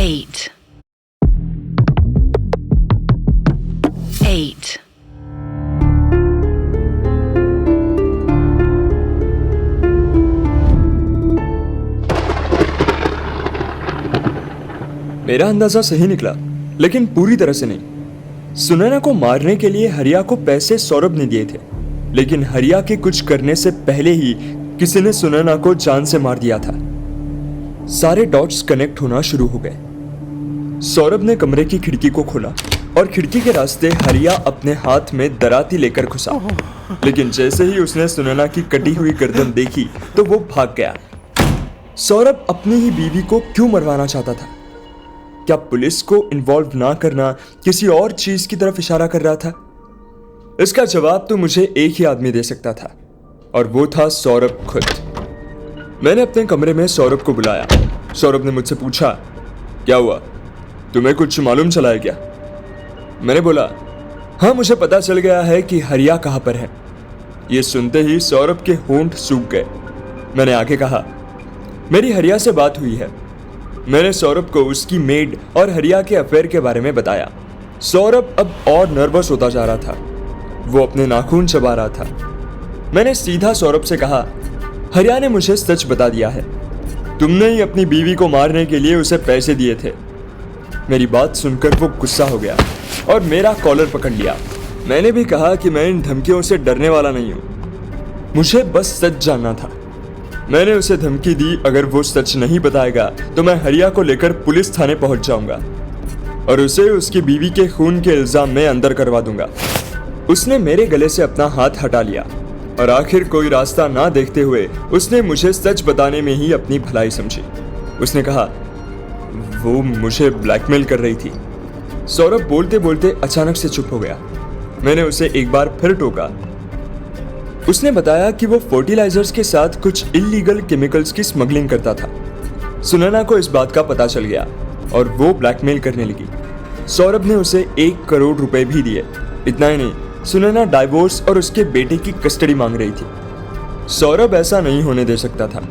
8 8 मेरा अंदाजा सही निकला, लेकिन पूरी तरह से नहीं। सुनैना को मारने के लिए हरिया को पैसे सौरभ ने दिए थे, लेकिन हरिया के कुछ करने से पहले ही किसी ने सुनैना को जान से मार दिया था। सारे डॉट्स कनेक्ट होना शुरू हो गए। सौरभ ने कमरे की खिड़की को खोला और खिड़की के रास्ते हरिया अपने हाथ में दराती लेकर घुसा, लेकिन जैसे ही उसने सुनैना की कटी हुई गर्दन देखी तो वो भाग गया। सौरभ अपनी ही बीवी को क्यों मरवाना चाहता था? क्या पुलिस को इन्वॉल्व ना करना किसी और चीज की तरफ इशारा कर रहा था? इसका जवाब तो मुझे एक ही आदमी दे सकता था, और वो था सौरभ खुद। मैंने अपने कमरे में सौरभ को बुलाया। सौरभ ने मुझसे पूछा, क्या हुआ, तुम्हें कुछ मालूम चला है क्या? मैंने बोला, हाँ, मुझे पता चल गया है कि हरिया कहाँ पर है। ये सुनते ही सौरभ के होंठ सूख गए। मैंने आगे कहा, मेरी हरिया से बात हुई है। मैंने सौरभ को उसकी मेड और हरिया के अफेयर के बारे में बताया। सौरभ अब और नर्वस होता जा रहा था। वो अपने नाखून चबा रहा था। मैंने सीधा सौरभ से कहा, हरिया ने मुझे सच बता दिया है। तुमने ही अपनी बीवी को मारने के लिए उसे पैसे दिए थे। मेरी बात सुनकर वो गुस्सा हो गया और मेरा कॉलर पकड़ लिया। मैंने भी कहा कि मैं इन धमकियों से डरने वाला नहीं हूं, मुझे बस सच जानना था। मैंने उसे धमकी दी, अगर वो सच नहीं बताएगा तो मैं हरिया को लेकर पुलिस थाने पहुंच जाऊंगा और उसे उसकी बीवी के खून के इल्जाम में अंदर करवा दूंगा। उसने मेरे गले से अपना हाथ हटा लिया और आखिर कोई रास्ता ना देखते हुए उसने मुझे सच बताने में ही अपनी भलाई समझी। उसने कहा, वो मुझे ब्लैकमेल कर रही थी। सौरभ बोलते बोलते अचानक से चुप हो गया। मैंने उसे एक बार फिर टोका। उसने बताया कि वो फर्टिलाइजर्स के साथ कुछ इल्लीगल केमिकल्स की स्मगलिंग करता था। सुनैना को इस बात का पता चल गया और वो ब्लैकमेल करने लगी। सौरभ ने उसे 1 करोड़ रुपए भी दिए। इतना ही नहीं, सुनैना डाइवोर्स और उसके बेटे की कस्टडी मांग रही थी। सौरभ ऐसा नहीं होने दे सकता था,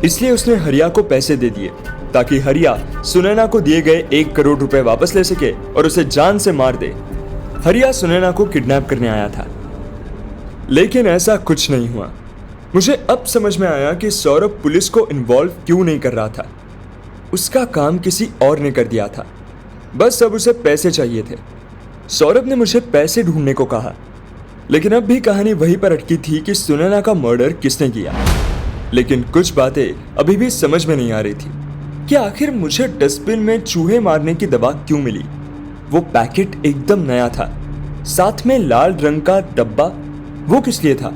इसलिए उसने हरिया को पैसे दे दिए ताकि हरिया सुनैना को दिए गए 1 करोड़ रुपए वापस ले सके और उसे जान से मार दे। हरिया सुनैना को किडनैप करने आया था, लेकिन ऐसा कुछ नहीं हुआ। मुझे अब समझ में आया कि सौरभ पुलिस को इन्वॉल्व क्यों नहीं कर रहा था। उसका काम किसी और ने कर दिया था, बस अब उसे पैसे चाहिए थे। सौरभ ने मुझे पैसे ढूंढने को कहा, लेकिन अब भी कहानी वहीं पर अटकी थी कि सुनैना का मर्डर किसने किया। लेकिन कुछ बातें अभी भी समझ में नहीं आ रही थी कि आखिर मुझे डस्टबिन में चूहे मारने की दवा क्यों मिली। वो पैकेट एकदम नया था, साथ में लाल रंग का डब्बा, वो किस लिए था?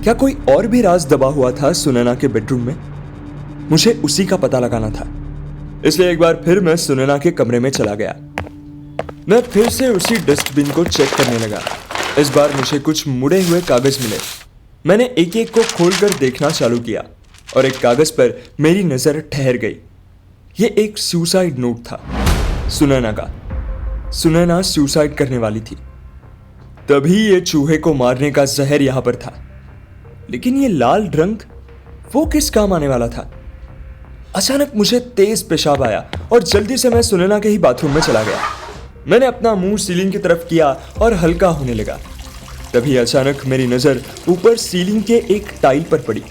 क्या कोई और भी राज दबा हुआ था सुनैना के बेडरूम में? मुझे उसी का पता लगाना था, इसलिए एक बार फिर मैं सुनैना के कमरे में चला गया। मैं फिर से उसी डस्टबिन को चेक करने लगा। इस बार मुझे कुछ मुड़े हुए कागज मिले। मैंने एक एक को खोलकर देखना चालू किया और एक कागज पर मेरी नजर ठहर गई। ये एक सुसाइड नोट था, सुनैना का। सुनैना सुसाइड करने वाली थी, तभी ये चूहे को मारने का जहर यहां पर था। लेकिन ये लाल रंग, वो किस काम आने वाला था? अचानक मुझे तेज पेशाब आया और जल्दी से मैं सुनैना के ही बाथरूम में चला गया। मैंने अपना मुंह सीलिंग की तरफ किया और हल्का होने लगा। तभी अचानक मेरी नजर ऊपर सीलिंग के एक टाइल पर पड़ी।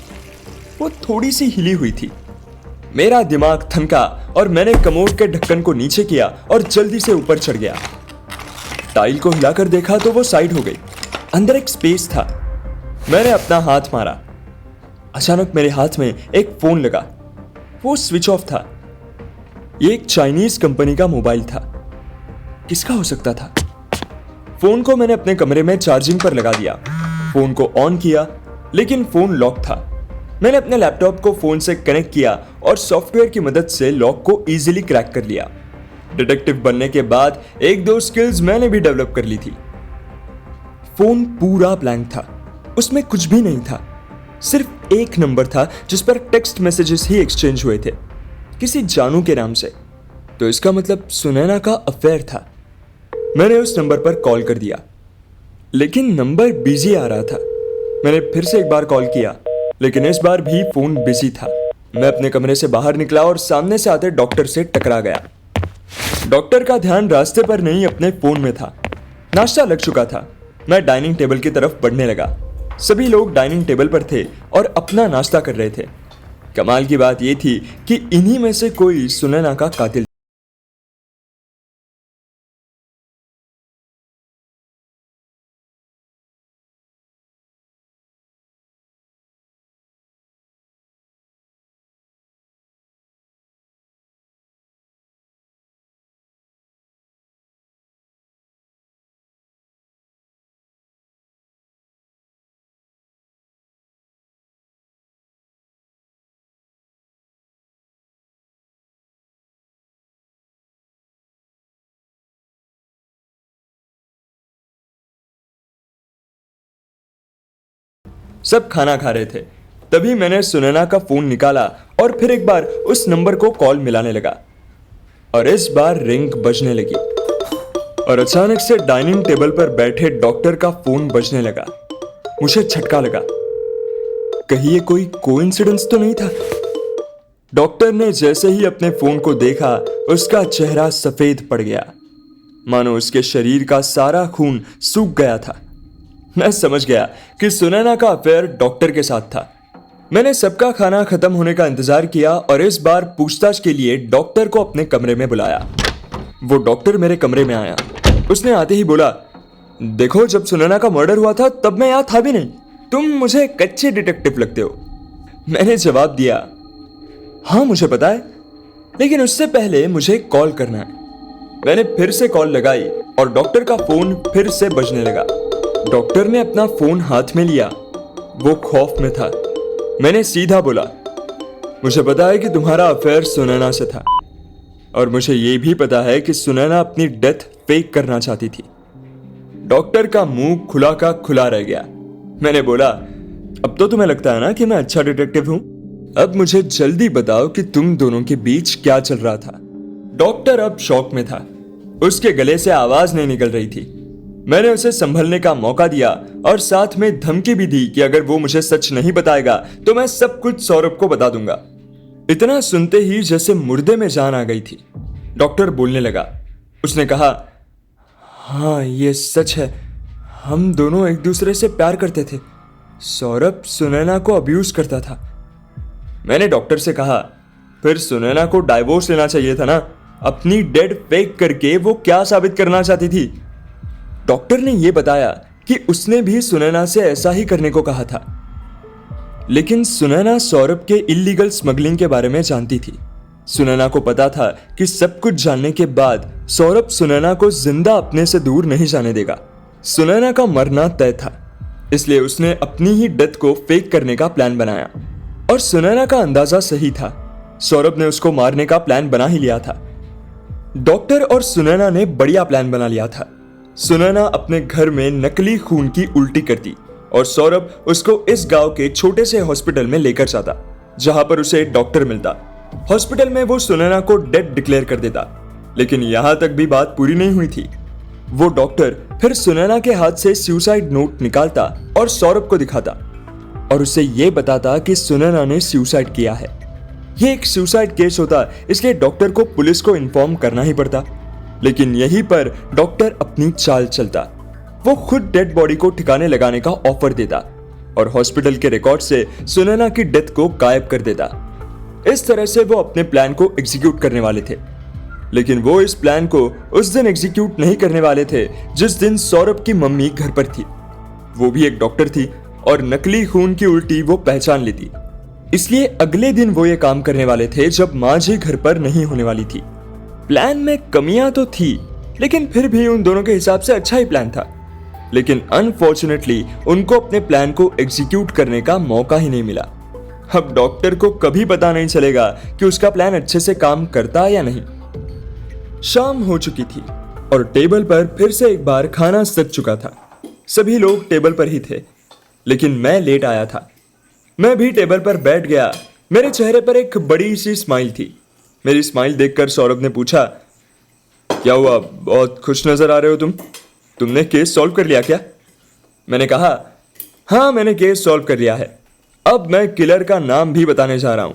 वो थोड़ी सी हिली हुई थी। मेरा दिमाग थनका और मैंने कमोड के ढक्कन को नीचे किया और जल्दी से ऊपर चढ़ गया। टाइल को हिलाकर देखा तो वो साइड हो गई। अंदर एक स्पेस था। मैंने अपना हाथ मारा। अचानक मेरे हाथ में एक फोन लगा। वो स्विच ऑफ था। ये एक चाइनीज कंपनी का मोबाइल था। किसका हो सकता था? फोन को मैंने अपने कमरे में चार्जिंग पर लगा दिया। फोन को ऑन किया, लेकिन फोन लॉक था। मैंने अपने लैपटॉप को फोन से कनेक्ट किया और सॉफ्टवेयर की मदद से लॉक को इजीली क्रैक कर लिया। डिटेक्टिव बनने के बाद 1-2 स्किल्स मैंने भी डेवलप कर ली थी। फोन पूरा ब्लैंक था, उसमें कुछ भी नहीं था। सिर्फ एक नंबर था जिस पर टेक्स्ट मैसेजेस ही एक्सचेंज हुए थे, किसी जानू के नाम से। तो इसका मतलब सुनैना का अफेयर था। मैंने उस नंबर पर कॉल कर दिया, लेकिन नंबर बिजी आ रहा था। मैंने फिर से एक बार कॉल किया, लेकिन इस बार भी फोन बिजी था। मैं अपने कमरे से बाहर निकला और सामने से आते डॉक्टर से टकरा गया। डॉक्टर का ध्यान रास्ते पर नहीं अपने फोन में था। नाश्ता लग चुका था। मैं डाइनिंग टेबल की तरफ बढ़ने लगा। सभी लोग डाइनिंग टेबल पर थे और अपना नाश्ता कर रहे थे। कमाल की बात यह थी कि इन्हीं में से कोई सुनैना का कातिल। सब खाना खा रहे थे। तभी मैंने सुनैना का फोन निकाला और फिर एक बार उस नंबर को कॉल मिलाने लगा और इस बार रिंग बजने लगी और अचानक से डाइनिंग टेबल पर बैठे डॉक्टर का फोन बजने लगा। मुझे झटका लगा, कहीं ये कोई कोइंसिडेंस तो नहीं था। डॉक्टर ने जैसे ही अपने फोन को देखा उसका चेहरा सफेद पड़ गया, मानो उसके शरीर का सारा खून सूख गया था। मैं समझ गया कि सुनैना का अफेयर डॉक्टर के साथ था। मैंने सबका खाना खत्म होने का इंतजार किया और इस बार पूछताछ के लिए डॉक्टर को अपने कमरे में बुलाया। वो डॉक्टर मेरे कमरे में आया। उसने आते ही बोला, देखो जब सुनैना का मर्डर हुआ था तब मैं यहां था भी नहीं। तुम मुझे एक अच्छे डिटेक्टिव लगते हो। मैंने जवाब दिया, हाँ मुझे पता है, लेकिन उससे पहले मुझे कॉल करना है। मैंने फिर से कॉल लगाई और डॉक्टर का फोन फिर से बजने लगा। डॉक्टर ने अपना फोन हाथ में लिया। वो खौफ में था। मैंने सीधा बोला, मुझे पता है कि तुम्हारा अफेयर सुनैना से था और मुझे ये भी पता है कि सुनैना अपनी डेथ फेक करना चाहती थी। डॉक्टर का मुंह खुला का खुला रह गया। मैंने बोला, अब तो तुम्हें लगता है ना कि मैं अच्छा डिटेक्टिव हूं। अब मुझे जल्दी बताओ कि तुम दोनों के बीच क्या चल रहा था। डॉक्टर अब शॉक में था। उसके गले से आवाज नहीं निकल रही थी। मैंने उसे संभलने का मौका दिया और साथ में धमकी भी दी कि अगर वो मुझे सच नहीं बताएगा तो मैं सब कुछ सौरभ को बता दूंगा। इतना सुनते ही जैसे मुर्दे में जान आ गई थी। डॉक्टर बोलने लगा। उसने कहा, हाँ ये सच है, हम दोनों एक दूसरे से प्यार करते थे। सौरभ सुनैना को अब्यूज करता था। मैंने डॉक्टर से कहा, फिर सुनैना को डाइवोर्स लेना चाहिए था ना। अपनी डेड फेक करके वो क्या साबित करना चाहती थी। डॉक्टर ने यह बताया कि उसने भी सुनैना से ऐसा ही करने को कहा था, लेकिन सुनैना सौरभ के इल्लीगल स्मगलिंग के बारे में जानती थी। सुनैना को पता था कि सब कुछ जानने के बाद सौरभ सुनैना को जिंदा अपने से दूर नहीं जाने देगा। सुनैना का मरना तय था, इसलिए उसने अपनी ही डेथ को फेक करने का प्लान बनाया और सुनैना का अंदाजा सही था। सौरभ ने उसको मारने का प्लान बना ही लिया था। डॉक्टर और सुनैना ने बढ़िया प्लान बना लिया था। सुनैना अपने घर में नकली खून की उल्टी करती और सौरभ उसको इस गांव के छोटे से हॉस्पिटल में लेकर जाता, जहां पर उसे डॉक्टर मिलता। हॉस्पिटल में वो सुनैना को डेड डिक्लेयर कर देता, लेकिन यहां तक भी बात पूरी नहीं हुई थी। वो डॉक्टर फिर सुनैना के हाथ से सुसाइड नोट निकालता और सौरभ को दिखाता और उसे ये बताता कि सुनैना ने सुसाइड किया है। ये एक सुसाइड केस होता, इसलिए डॉक्टर को पुलिस को इन्फॉर्म करना ही पड़ता। लेकिन यहीं पर डॉक्टर अपनी चाल चलता। वो खुद डेड बॉडी को ठिकाने लगाने का ऑफर देता और हॉस्पिटल के रिकॉर्ड से सुनैना की डेथ को गायब कर देता। इस तरह से वो अपने प्लान को एग्जीक्यूट करने वाले थे, लेकिन वो इस प्लान को उस दिन एग्जीक्यूट नहीं करने वाले थे जिस दिन सौरभ की मम्मी घर पर थी। वो भी एक डॉक्टर थी और नकली खून की उल्टी वो पहचान लेती, इसलिए अगले दिन वो ये काम करने वाले थे जब मां जी घर पर नहीं होने वाली थी। प्लान में कमियां तो थी, लेकिन फिर भी उन दोनों के हिसाब से अच्छा ही प्लान था। लेकिन अनफॉर्चुनेटली उनको अपने प्लान को एग्जीक्यूट करने का मौका ही नहीं मिला। अब डॉक्टर को कभी पता नहीं चलेगा कि उसका प्लान अच्छे से काम करता या नहीं। शाम हो चुकी थी और टेबल पर फिर से एक बार खाना सज चुका था। सभी लोग टेबल पर ही थे, लेकिन मैं लेट आया था। मैं भी टेबल पर बैठ गया। मेरे चेहरे पर एक बड़ी सी स्माइल थी। मेरी स्माइल देखकर सौरभ ने पूछा, क्या हुआ, बहुत खुश नजर आ रहे हो तुमने केस सॉल्व कर लिया क्या? मैंने कहा, हाँ मैंने केस सॉल्व कर लिया है। अब मैं किलर का नाम भी बताने जा रहा हूं।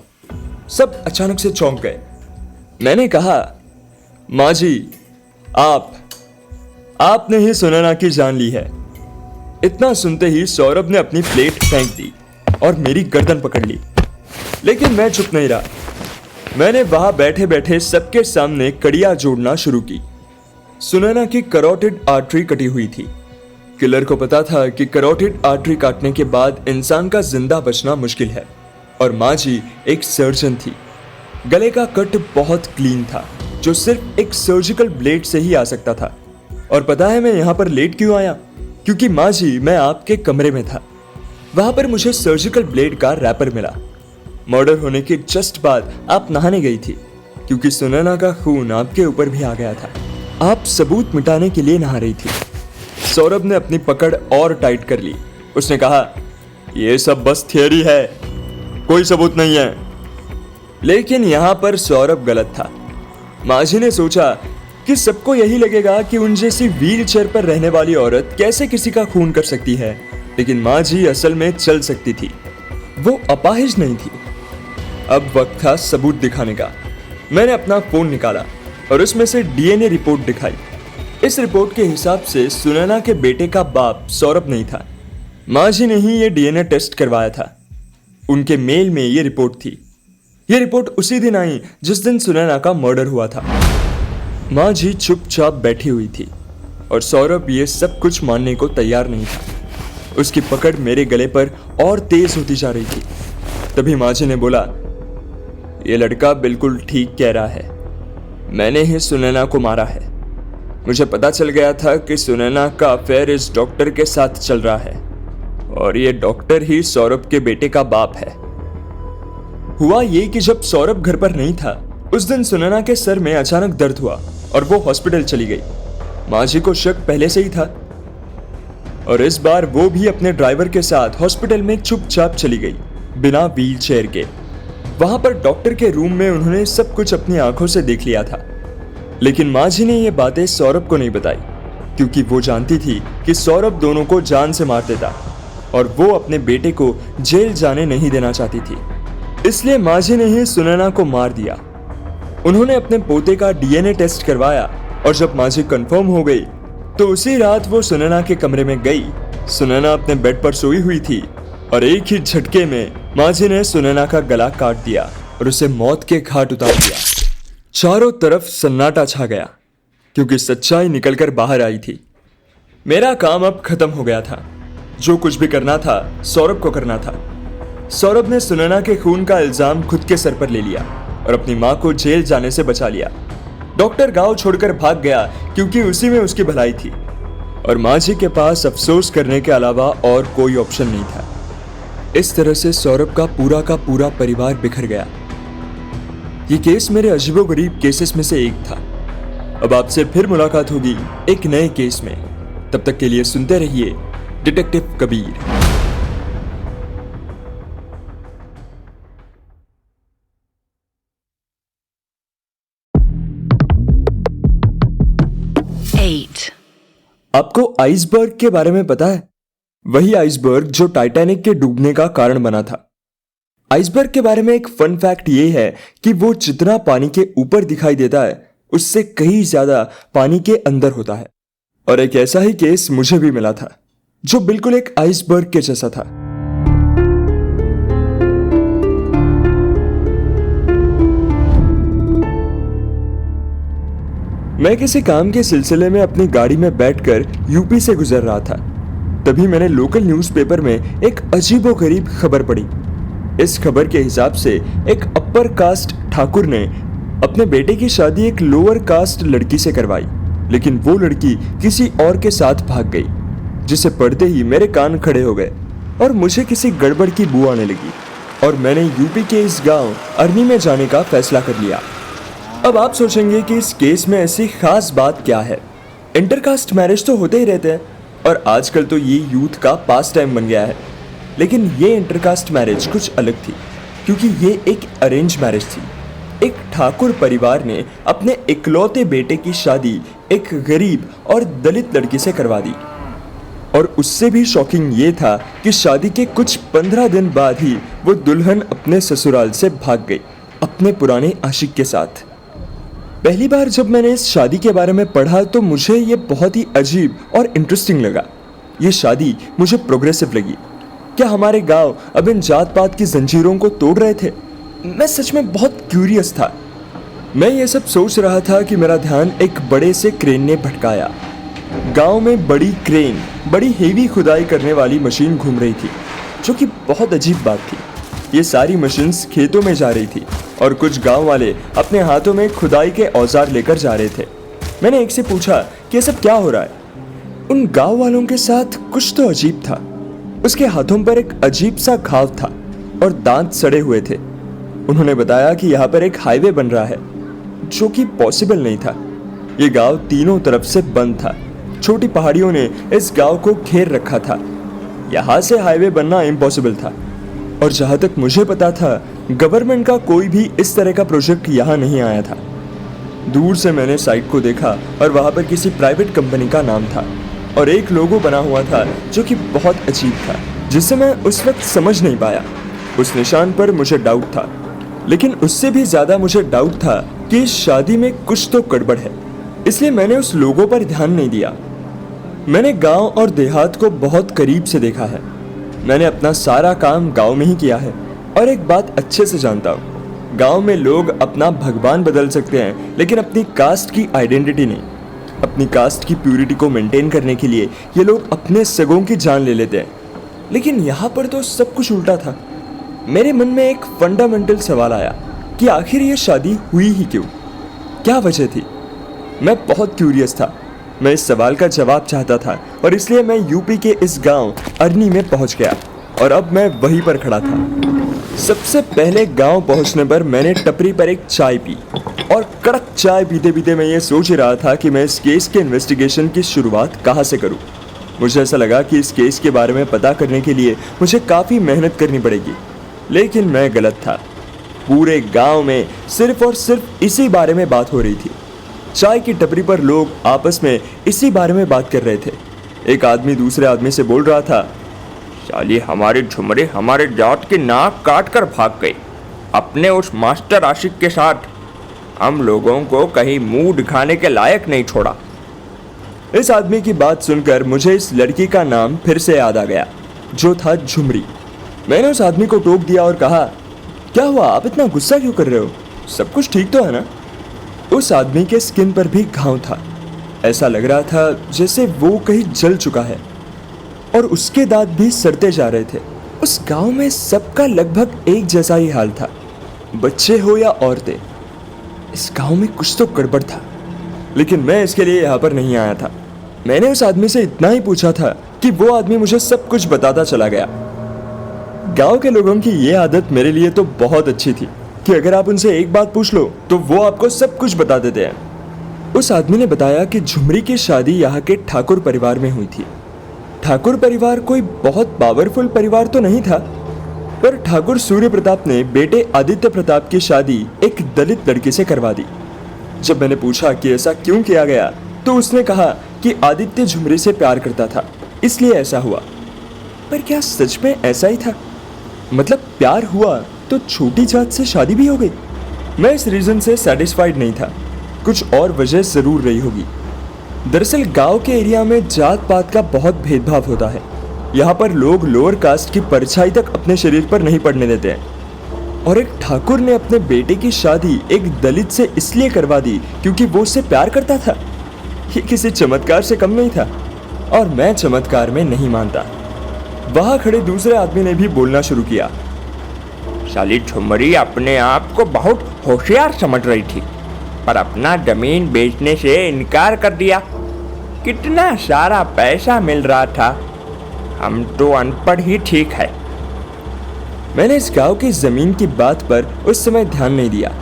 सब अचानक से चौंक गए। मैंने कहा, माँ जी, आपने ही सुनैना की जान ली है। इतना सुनते ही सौरभ ने अपनी प्लेट फेंक दी और मेरी गर्दन पकड़ ली। लेकिन मैं चुप नहीं रहा। मैंने वहां बैठे बैठे सबके सामने कड़ियां जोड़ना शुरू की। सुनैना की करोटिड आर्टरी कटी हुई थी। किलर को पता था कि करोटिड आर्टरी काटने के बाद इंसान का जिंदा बचना मुश्किल है, और माँ जी एक सर्जन थी। गले का कट बहुत क्लीन था, जो सिर्फ एक सर्जिकल ब्लेड से ही आ सकता था। और पता है मैं यहाँ पर लेट क्यों आया? क्योंकि माँ जी, मैं आपके कमरे में था। वहां पर मुझे सर्जिकल ब्लेड का रैपर मिला। मर्डर होने के जस्ट बाद आप नहाने गई थी, क्योंकि सुनैना का खून आपके ऊपर भी आ गया था। आप सबूत मिटाने के लिए नहा रही थी। सौरभ ने अपनी पकड़ और टाइट कर ली। उसने कहा, यह सब बस थियरी है, कोई सबूत नहीं है। लेकिन यहां पर सौरभ गलत था। माँ जी ने सोचा कि सबको यही लगेगा कि उन जैसी व्हील चेयर पर रहने वाली औरत कैसे किसी का खून कर सकती है, लेकिन माँ जी असल में चल सकती थी। वो अपाहिज नहीं थी। अब वक्त था सबूत दिखाने का। मैंने अपना फोन निकाला और उसमें से डीएनए रिपोर्ट दिखाई। इस रिपोर्ट के हिसाब से सुनैना के बेटे का बाप सौरभ नहीं था। माँ जी ने ही ये डीएनए टेस्ट करवाया था। उनके मेल में ये रिपोर्ट थी। ये रिपोर्ट उसी दिन आई जिस दिन सुनैना का मर्डर हुआ था। माँ जी चुपचाप बैठी हुई थी और सौरभ ये सब कुछ मानने को तैयार नहीं था। उसकी पकड़ मेरे गले पर और तेज होती जा रही थी। तभी माँ जी ने बोला, ये लड़का बिल्कुल ठीक कह रहा है। मैंने ही सुनैना को मारा है। मुझे पता चल गया था कि सुनैना का अफेयर इस डॉक्टर के साथ चल रहा है, और ये डॉक्टर ही सौरभ के बेटे का बाप है। हुआ ये कि जब सौरभ घर पर नहीं था, उस दिन सुनैना के सर में अचानक दर्द हुआ और वो हॉस्पिटल चली गई। माँ जी को शक पहले से ही था, और इस बार वो भी अपने ड्राइवर के साथ हॉस्पिटल में चुपचाप चली गई, बिना व्हील चेयर के। वहां पर डॉक्टर के रूम में उन्होंने सब कुछ अपनी आंखों से देख लिया था। लेकिन माँ जी ने ये बातें सौरभ को नहीं बताई, क्योंकि वो जानती थी कि सौरभ दोनों को जान से मार देता, और वो अपने बेटे को जेल जाने नहीं देना चाहती थी। इसलिए माँ जी ने ही सुनैना को मार दिया। उन्होंने अपने पोते का डीएनए टेस्ट करवाया, और जब माँ जी कंफर्म हो गई तो उसी रात वो सुनैना के कमरे में गई। सुनैना अपने बेड पर सोई हुई थी, और एक ही झटके में माँ जी ने सुनैना का गला काट दिया और उसे मौत के घाट उतार दिया। चारों तरफ सन्नाटा छा गया, क्योंकि सच्चाई निकलकर बाहर आई थी। मेरा काम अब खत्म हो गया था। जो कुछ भी करना था सौरभ को करना था। सौरभ ने सुनैना के खून का इल्जाम खुद के सर पर ले लिया और अपनी माँ को जेल जाने से बचा लिया। डॉक्टर गांव छोड़कर भाग गया, क्योंकि उसी में उसकी भलाई थी, और माँ जी के पास अफसोस करने के अलावा और कोई ऑप्शन नहीं था। इस तरह से सौरभ का पूरा परिवार बिखर गया। ये केस मेरे अजीबोगरीब केसेस में से एक था। अब आपसे फिर मुलाकात होगी एक नए केस में। तब तक के लिए सुनते रहिए डिटेक्टिव कबीर। आपको आइसबर्ग के बारे में पता है? वही आइसबर्ग जो टाइटैनिक के डूबने का कारण बना था। आइसबर्ग के बारे में एक फन फैक्ट ये है कि वो जितना पानी के ऊपर दिखाई देता है, उससे कहीं ज्यादा पानी के अंदर होता है। और एक ऐसा ही केस मुझे भी मिला था, जो बिल्कुल एक आइसबर्ग के जैसा था। मैं किसी काम के सिलसिले में अपनी गाड़ी में बैठकर यूपी से गुजर रहा था। तभी मैंने लोकल न्यूज़पेपर में एक अजीबोगरीब खबर पढ़ी। इस खबर के हिसाब से एक अपर कास्ट ठाकुर ने अपने बेटे की शादी एक लोअर कास्ट लड़की से करवाई, लेकिन वो लड़की किसी और के साथ भाग गई, जिसे पढ़ते ही मेरे कान खड़े हो गए और मुझे किसी गड़बड़ की बू आने लगी, और मैंने यूपी के इस गांव अरनी में जाने का फैसला कर लिया। अब आप सोचेंगे कि इस केस में ऐसी खास बात क्या है। इंटरकास्ट मैरिज तो होते ही रहते हैं, और आजकल तो ये यूथ का पास टाइम बन गया है। लेकिन ये इंटरकास्ट मैरिज कुछ अलग थी, क्योंकि ये एक अरेंज मैरिज थी। एक ठाकुर परिवार ने अपने इकलौते बेटे की शादी एक गरीब और दलित लड़की से करवा दी, और उससे भी शॉकिंग ये था कि शादी के कुछ 15 दिन बाद ही वो दुल्हन अपने ससुराल से भाग गई। अपने पुराने आशिक के साथ। पहली बार जब मैंने इस शादी के बारे में पढ़ा तो मुझे ये बहुत ही अजीब और इंटरेस्टिंग लगा। ये शादी मुझे प्रोग्रेसिव लगी। क्या हमारे गांव अब इन जात पात की जंजीरों को तोड़ रहे थे? मैं सच में बहुत क्यूरियस था। मैं ये सब सोच रहा था कि मेरा ध्यान एक बड़े से क्रेन ने भटकाया। गांव में बड़ी क्रेन, बड़ी हेवी खुदाई करने वाली मशीन घूम रही थी, जो कि बहुत अजीब बात थी। ये सारी मशीन्स खेतों में जा रही थी और कुछ गांव वाले अपने हाथों में खुदाई के औजार लेकर जा रहे थे। मैंने एक से पूछा कि ये सब क्या हो रहा है। उन गांव वालों के साथ कुछ तो अजीब था। उसके हाथों पर एक अजीब सा घाव था और दांत सड़े हुए थे। उन्होंने बताया कि यहाँ पर एक हाईवे बन रहा है, जो कि पॉसिबल नहीं था। ये गांव तीनों तरफ से बंद था। छोटी पहाड़ियों ने इस गांव को घेर रखा था। यहाँ से हाईवे बनना इम्पॉसिबल था। और जहाँ तक मुझे पता था, गवर्नमेंट का कोई भी इस तरह का प्रोजेक्ट यहाँ नहीं आया था। दूर से मैंने साइट को देखा और वहाँ पर किसी प्राइवेट कंपनी का नाम था और एक लोगो बना हुआ था जो कि बहुत अजीब था, जिसे मैं उस वक्त समझ नहीं पाया। उस निशान पर मुझे डाउट था, लेकिन उससे भी ज़्यादा मुझे डाउट था कि इस शादी में कुछ तो गड़बड़ है। इसलिए मैंने उस लोगो पर ध्यान नहीं दिया। मैंने गांव और देहात को बहुत करीब से देखा है। मैंने अपना सारा काम गांव में ही किया है और एक बात अच्छे से जानता हूँ, गांव में लोग अपना भगवान बदल सकते हैं, लेकिन अपनी कास्ट की आइडेंटिटी नहीं। अपनी कास्ट की प्यूरिटी को मेंटेन करने के लिए ये लोग अपने सगों की जान ले लेते हैं। लेकिन यहाँ पर तो सब कुछ उल्टा था। मेरे मन में एक फंडामेंटल सवाल आया कि आखिर ये शादी हुई ही क्यों? क्या वजह थी? मैं बहुत क्यूरियस था। मैं इस सवाल का जवाब चाहता था और इसलिए मैं यूपी के इस गांव अरनी में पहुंच गया और अब मैं वहीं पर खड़ा था। सबसे पहले गांव पहुंचने पर मैंने टपरी पर एक चाय पी और कड़क चाय पीते पीते मैं ये सोच रहा था कि मैं इस केस के इन्वेस्टिगेशन की शुरुआत कहाँ से करूँ। मुझे ऐसा लगा कि इस केस के बारे में पता करने के लिए मुझे काफ़ी मेहनत करनी पड़ेगी, लेकिन मैं गलत था। पूरे गांव में सिर्फ और सिर्फ इसी बारे में बात हो रही थी। चाय की टपरी पर लोग आपस में इसी बारे में बात कर रहे थे। एक आदमी दूसरे आदमी से बोल रहा था, साली हमारी झुमरी हमारे जाट की नाक काट कर भाग गई अपने उस मास्टर आशिक के साथ। हम लोगों को कहीं मुंह दिखाने के लायक नहीं छोड़ा। इस आदमी की बात सुनकर मुझे इस लड़की का नाम फिर से याद आ गया, जो था झुमरी। मैंने उस आदमी को टोक दिया और कहा, क्या हुआ, आप इतना गुस्सा क्यों कर रहे हो? सब कुछ ठीक तो है ना? उस आदमी के स्किन पर भी घाव था। ऐसा लग रहा था जैसे वो कहीं जल चुका है और उसके दांत भी सड़ते जा रहे थे। उस गांव में सबका लगभग एक जैसा ही हाल था, बच्चे हो या औरतें। इस गांव में कुछ तो गड़बड़ था, लेकिन मैं इसके लिए यहाँ पर नहीं आया था। मैंने उस आदमी से इतना ही पूछा था कि वो आदमी मुझे सब कुछ बताता चला गया। गांव के लोगों की ये आदत मेरे लिए तो बहुत अच्छी थी कि अगर आप उनसे एक बात पूछ लो तो वो आपको सब कुछ बता देते हैं। उस आदमी ने बताया कि झुमरी की शादी यहाँ के ठाकुर परिवार में हुई थी। ठाकुर परिवार कोई बहुत पावरफुल परिवार तो नहीं था, पर ठाकुर सूर्य प्रताप ने बेटे आदित्य प्रताप की शादी एक दलित लड़की से करवा दी। जब मैंने पूछा कि ऐसा क्यों किया गया तो उसने कहा कि आदित्य झुमरी से प्यार करता था, इसलिए ऐसा हुआ। पर क्या सच में ऐसा ही था? मतलब प्यार हुआ तो छोटी जात से शादी भी हो गई? मैं इस रीजन से सेटिस्फाइड नहीं था। कुछ और वजह जरूर रही होगी। दरअसल गांव के एरिया में जात पात का बहुत भेदभाव होता है। यहाँ पर लोग लोअर कास्ट की परछाई तक अपने शरीर पर नहीं पड़ने देते हैं। और एक ठाकुर ने अपने बेटे की शादी एक दलित से इसलिए करवा दी क्योंकि वो उससे प्यार करता था। ये किसी चमत्कार से कम नहीं था, और मैं चमत्कार में नहीं मानता। वहां खड़े दूसरे आदमी ने भी बोलना शुरू किया, साली झुमरी अपने आप को बहुत होशियार समझ रही थी, पर अपना जमीन बेचने से इनकार कर दिया। कितना सारा पैसा मिल रहा था, हम तो अनपढ़ ही ठीक है। मैंने इस गांव की जमीन की बात पर उस समय ध्यान नहीं दिया,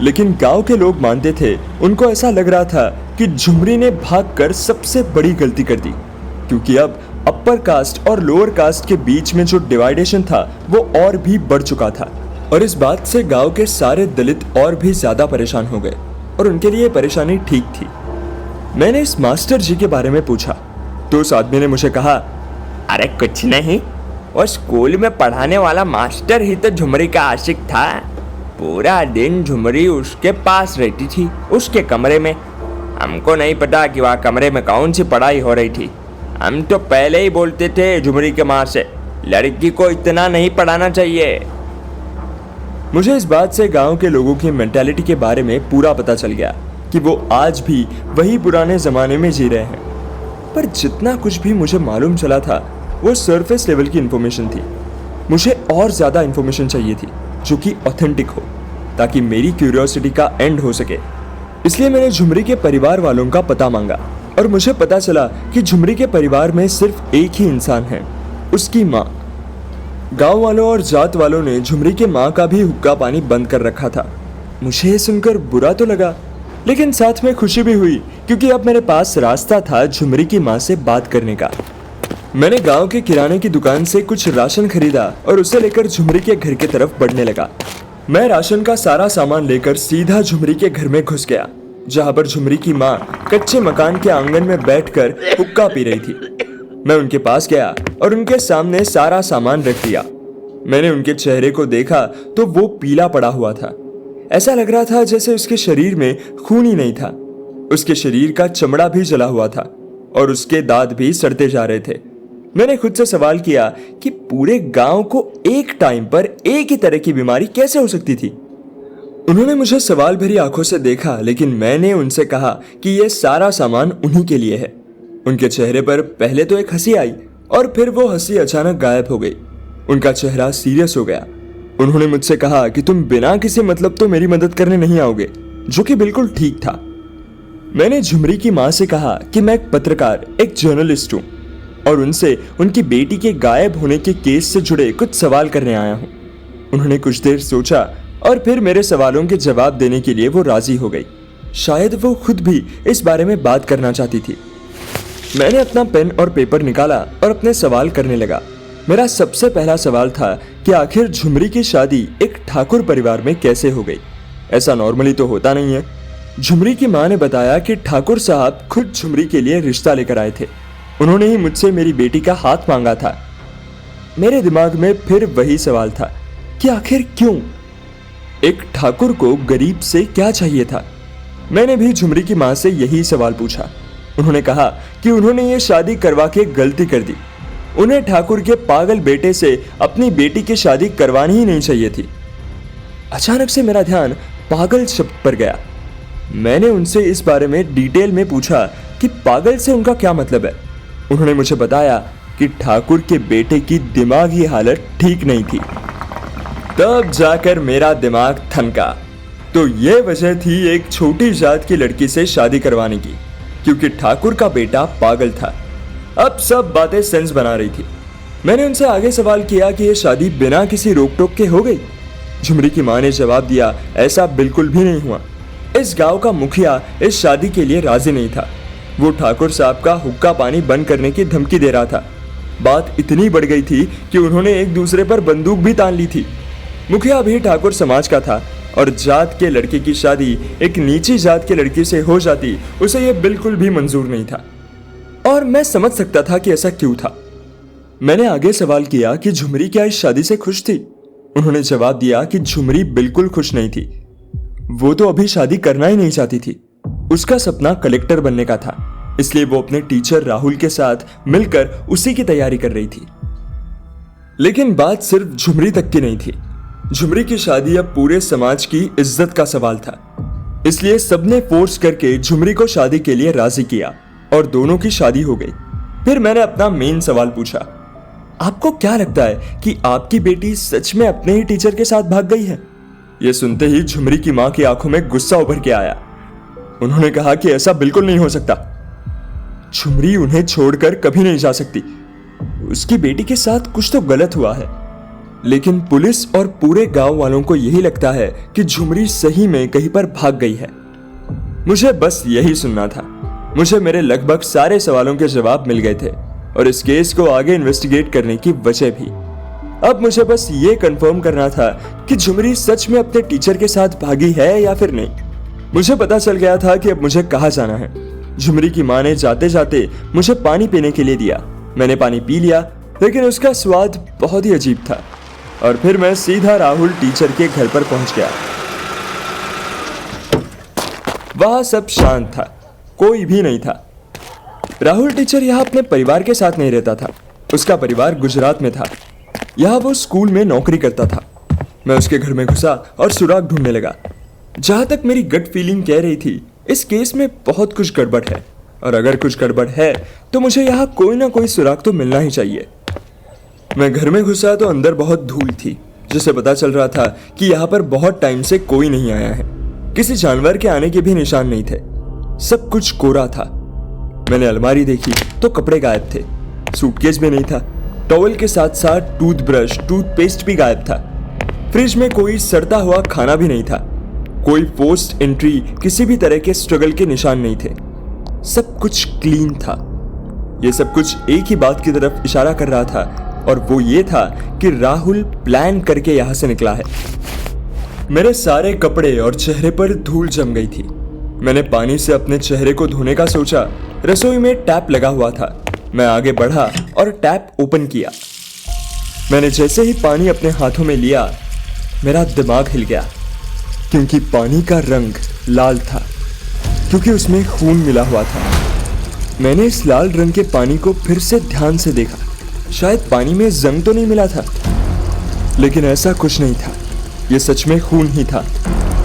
लेकिन गांव के लोग मानते थे। उनको ऐसा लग रहा था कि झुमरी ने भागकर सबसे बड़ी गलती कर दी, क्योंकि अब अपर कास्ट और लोअर कास्ट के बीच में जो डिवाइडेशन था वो और भी बढ़ चुका था। और इस बात से गांव के सारे दलित और भी ज्यादा परेशान हो गए, और उनके लिए परेशानी ठीक थी। मैंने इस मास्टर जी के बारे में पूछा तो उस आदमी ने मुझे कहा, अरे कुछ नहीं, वो स्कूल में पढ़ाने वाला मास्टर ही तो झुमरी का आशिक था। पूरा दिन झुमरी उसके पास रहती थी, उसके कमरे में। हमको नहीं पता कि वहाँ कमरे में कौन सी पढ़ाई हो रही थी। हम तो पहले ही बोलते थे झुमरी के माँ से, लड़की को इतना नहीं पढ़ाना चाहिए। मुझे इस बात से गांव के लोगों की मेंटालिटी के बारे में पूरा पता चल गया कि वो आज भी वही पुराने ज़माने में जी रहे हैं। पर जितना कुछ भी मुझे मालूम चला था वो सरफेस लेवल की इन्फॉर्मेशन थी। मुझे और ज़्यादा इन्फॉर्मेशन चाहिए थी जो कि ऑथेंटिक हो, ताकि मेरी क्यूरियोसिटी का एंड हो सके। इसलिए मैंने झुमरी के परिवार वालों का पता मांगा और मुझे पता चला कि झुमरी के परिवार में सिर्फ एक ही इंसान है, उसकी माँ। गांव वालों और जात वालों ने झुमरी के माँ का भी हुक्का पानी बंद कर रखा था। मुझे ये सुनकर बुरा तो लगा, लेकिन साथ में खुशी भी हुई, क्योंकि अब मेरे पास रास्ता था झुमरी की माँ से बात करने का। मैंने गांव के किराने की दुकान से कुछ राशन खरीदा और उसे लेकर झुमरी के घर की तरफ बढ़ने लगा। मैं राशन का सारा सामान लेकर सीधा झुमरी के घर में घुस गया, जहां पर झुमरी की माँ कच्चे मकान के आंगन में बैठकर हुक्का पी रही थी। मैं उनके पास गया और उनके सामने सारा सामान रख दिया। मैंने उनके चेहरे को देखा तो वो पीला पड़ा हुआ था। ऐसा लग रहा था जैसे उसके शरीर में खून ही नहीं था। उसके शरीर का चमड़ा भी जला हुआ था और उसके दांत भी सड़ते जा रहे थे। मैंने खुद से सवाल किया कि पूरे गांव को एक टाइम पर एक ही तरह की बीमारी कैसे हो सकती थी। उन्होंने मुझे सवाल भरी आंखों से देखा, लेकिन मैंने उनसे कहा कि यह सारा सामान उन्हीं के लिए है। उनके चेहरे पर पहले तो एक हंसी आई और फिर वो हंसी अचानक गायब हो गई। उनका चेहरा सीरियस हो गया। उन्होंने मुझसे कहा कि तुम बिना किसी मतलब तो मेरी मदद करने नहीं आओगे, जो कि बिल्कुल ठीक था। मैंने झुमरी की माँ से कहा कि मैं एक पत्रकार, एक जर्नलिस्ट हूँ और उनसे उनकी बेटी के गायब होने के केस से जुड़े कुछ सवाल करने आया हूँ। उन्होंने कुछ देर सोचा और फिर मेरे सवालों के जवाब देने के लिए वो राजी हो गई। शायद वो खुद भी इस बारे में बात करना चाहती थी। मैंने अपना पेन और पेपर निकाला और अपने सवाल करने लगा। मेरा सबसे पहला सवाल था कि आखिर झुमरी की शादी एक ठाकुर परिवार में कैसे हो गई। ऐसा नॉर्मली तो होता नहीं है। झुमरी की माँ ने बताया कि ठाकुर साहब खुद झुमरी के लिए रिश्ता लेकर आए थे। उन्होंने ही मुझसे मेरी बेटी का हाथ मांगा था। मेरे दिमाग में फिर वही सवाल था कि आखिर क्यों? एक ठाकुर को गरीब से क्या चाहिए था? मैंने भी झुमरी की माँ से यही सवाल पूछा। उन्होंने कहा कि उन्होंने ये शादी करवा के गलती कर दी। उन्हें ठाकुर के पागल बेटे से अपनी बेटी की शादी करवानी ही नहीं चाहिए थी। अचानक से मेरा ध्यान पागल शब्द पर गया। मैंने उनसे इस बारे में डिटेल में पूछा कि पागल से उनका क्या मतलब है। उन्होंने मुझे बताया कि ठाकुर के बेटे की दिमागी हालत ठीक नहीं थी। तब जाकर मेरा दिमाग थनका। तो ये वजह थी एक छोटी जात की लड़की से शादी करवाने की, क्योंकि ठाकुर का बेटा पागल था। अब सब बातें सेंस बना रही थी। मैंने उनसे आगे सवाल किया कि यह शादी बिना किसी रोक टोक के हो गई। झुमरी की माँ ने जवाब दिया, ऐसा बिल्कुल भी नहीं हुआ। इस गांव का मुखिया इस शादी के लिए राजी नहीं था। वो ठाकुर साहब का हुक्का पानी बंद करने की धमकी दे रहा था। बात इतनी बढ़ गई थी कि उन्होंने एक दूसरे पर बंदूक भी तान ली थी। मुखिया भी ठाकुर समाज का था और जात के लड़के की शादी एक नीची जात के लड़की से हो जाती, उसे यह बिल्कुल भी मंजूर नहीं था। और मैं समझ सकता था कि ऐसा क्यों था। मैंने आगे सवाल किया कि झुमरी क्या इस शादी से खुश थी। उन्होंने जवाब दिया कि झुमरी बिल्कुल खुश नहीं थी। वो तो अभी शादी करना ही नहीं चाहती थी। उसका सपना कलेक्टर बनने का था, इसलिए वो अपने टीचर राहुल के साथ मिलकर उसी की तैयारी कर रही थी। लेकिन बात सिर्फ झुमरी तक की नहीं थी। झुमरी की शादी अब पूरे समाज की इज्जत का सवाल था, इसलिए सबने फोर्स करके झुमरी को शादी के लिए राजी किया और दोनों की शादी हो गई। फिर मैंने अपना मेन सवाल पूछा, आपको क्या लगता है कि आपकी बेटी सच में अपने ही टीचर के साथ भाग गई है? यह सुनते ही झुमरी की मां की आंखों में गुस्सा उभर के आया। उन्होंने कहा कि ऐसा बिल्कुल नहीं हो सकता। झुमरी उन्हें छोड़कर कभी नहीं जा सकती। उसकी बेटी के साथ कुछ तो गलत हुआ है। लेकिन पुलिस और पूरे गांव वालों को यही लगता है कि झुमरी सही में कहीं पर भाग गई है। मुझे बस यही सुनना था। मुझे मेरे लगभग सारे सवालों के जवाब मिल गए थे और इस केस को आगे इन्वेस्टिगेट करने की वजह भी। अब मुझे बस ये कंफर्म करना था कि झुमरी सच में अपने टीचर के साथ भागी है या फिर नहीं। मुझे पता चल गया था कि अब मुझे कहाँ जाना है। झुमरी की माँ ने जाते जाते मुझे पानी पीने के लिए दिया। मैंने पानी पी लिया, लेकिन उसका स्वाद बहुत ही अजीब था। और फिर मैं सीधा राहुल टीचर के घर पर पहुंच गया। वहां सब शांत था, कोई भी नहीं था। राहुल टीचर यहाँ अपने परिवार के साथ नहीं रहता था। उसका परिवार गुजरात में था। यहाँ वो स्कूल में नौकरी करता था। मैं उसके घर में घुसा और सुराग ढूंढने लगा। जहां तक मेरी गट फीलिंग कह रही थी, इस केस में बहुत कुछ गड़बड़ है, और अगर कुछ गड़बड़ है तो मुझे यहाँ कोई ना कोई सुराग तो मिलना ही चाहिए। मैं घर में घुसा तो अंदर बहुत धूल थी, जिससे पता चल रहा था कि यहाँ पर बहुत टाइम से कोई नहीं आया है। किसी जानवर के आने के भी निशान नहीं थे। सब कुछ कोरा था। मैंने अलमारी देखी तो कपड़े गायब थे, सूटकेस भी नहीं था। टॉवल के साथ साथ टूथब्रश, टूथपेस्ट भी गायब था। फ्रिज में कोई सड़ता हुआ खाना भी नहीं था। कोई पोस्ट एंट्री, किसी भी तरह के स्ट्रगल के निशान नहीं थे। सब कुछ क्लीन था। ये सब कुछ एक ही बात की तरफ इशारा कर रहा था, और वो ये था कि राहुल प्लान करके यहां से निकला है। मेरे सारे कपड़े और चेहरे पर धूल जम गई थी। मैंने पानी से अपने चेहरे को धोने का सोचा। रसोई में टैप लगा हुआ था। मैं आगे बढ़ा और टैप ओपन किया। मैंने जैसे ही पानी अपने हाथों में लिया, मेरा दिमाग हिल गया, क्योंकि पानी का रंग लाल था, क्योंकि उसमें खून मिला हुआ था। मैंने इस लाल रंग के पानी को फिर से ध्यान से देखा। शायद पानी में जंग तो नहीं मिला था, लेकिन ऐसा कुछ नहीं था। यह सच में खून ही था।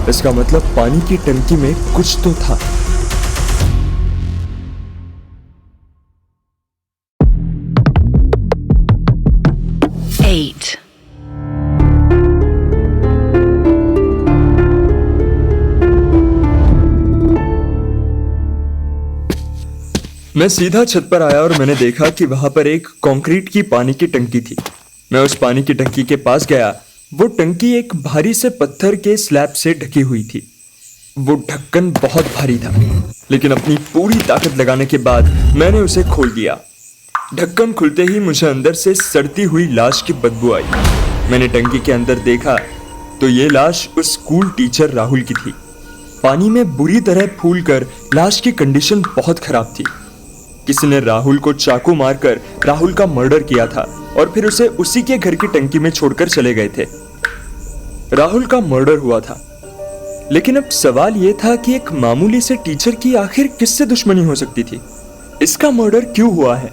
इसका मतलब पानी की टंकी में कुछ तो था। मैं सीधा छत पर आया और मैंने देखा कि वहां पर एक कंक्रीट की पानी की टंकी थी। मैं उस पानी की टंकी के पास गया। वो टंकी एक भारी से पत्थर के स्लैब से ढकी हुई थी। वो ढक्कन बहुत भारी था, लेकिन अपनी पूरी ताकत लगाने के बाद मैंने उसे खोल दिया। ढक्कन खुलते ही मुझे अंदर से सड़ती हुई लाश की बदबू आई। मैंने टंकी के अंदर देखा तो ये लाश उस स्कूल टीचर राहुल की थी। पानी में बुरी तरह फूलकर लाश की कंडीशन बहुत खराब थी। किसी ने राहुल को चाकू मारकर राहुल का मर्डर किया था और फिर उसे उसी के घर की टंकी में छोड़कर चले गए थे। राहुल का मर्डर हुआ था, लेकिन अब सवाल यह था कि एक मामूली से टीचर की आखिर किससे दुश्मनी हो सकती थी? इसका मर्डर क्यों हुआ है?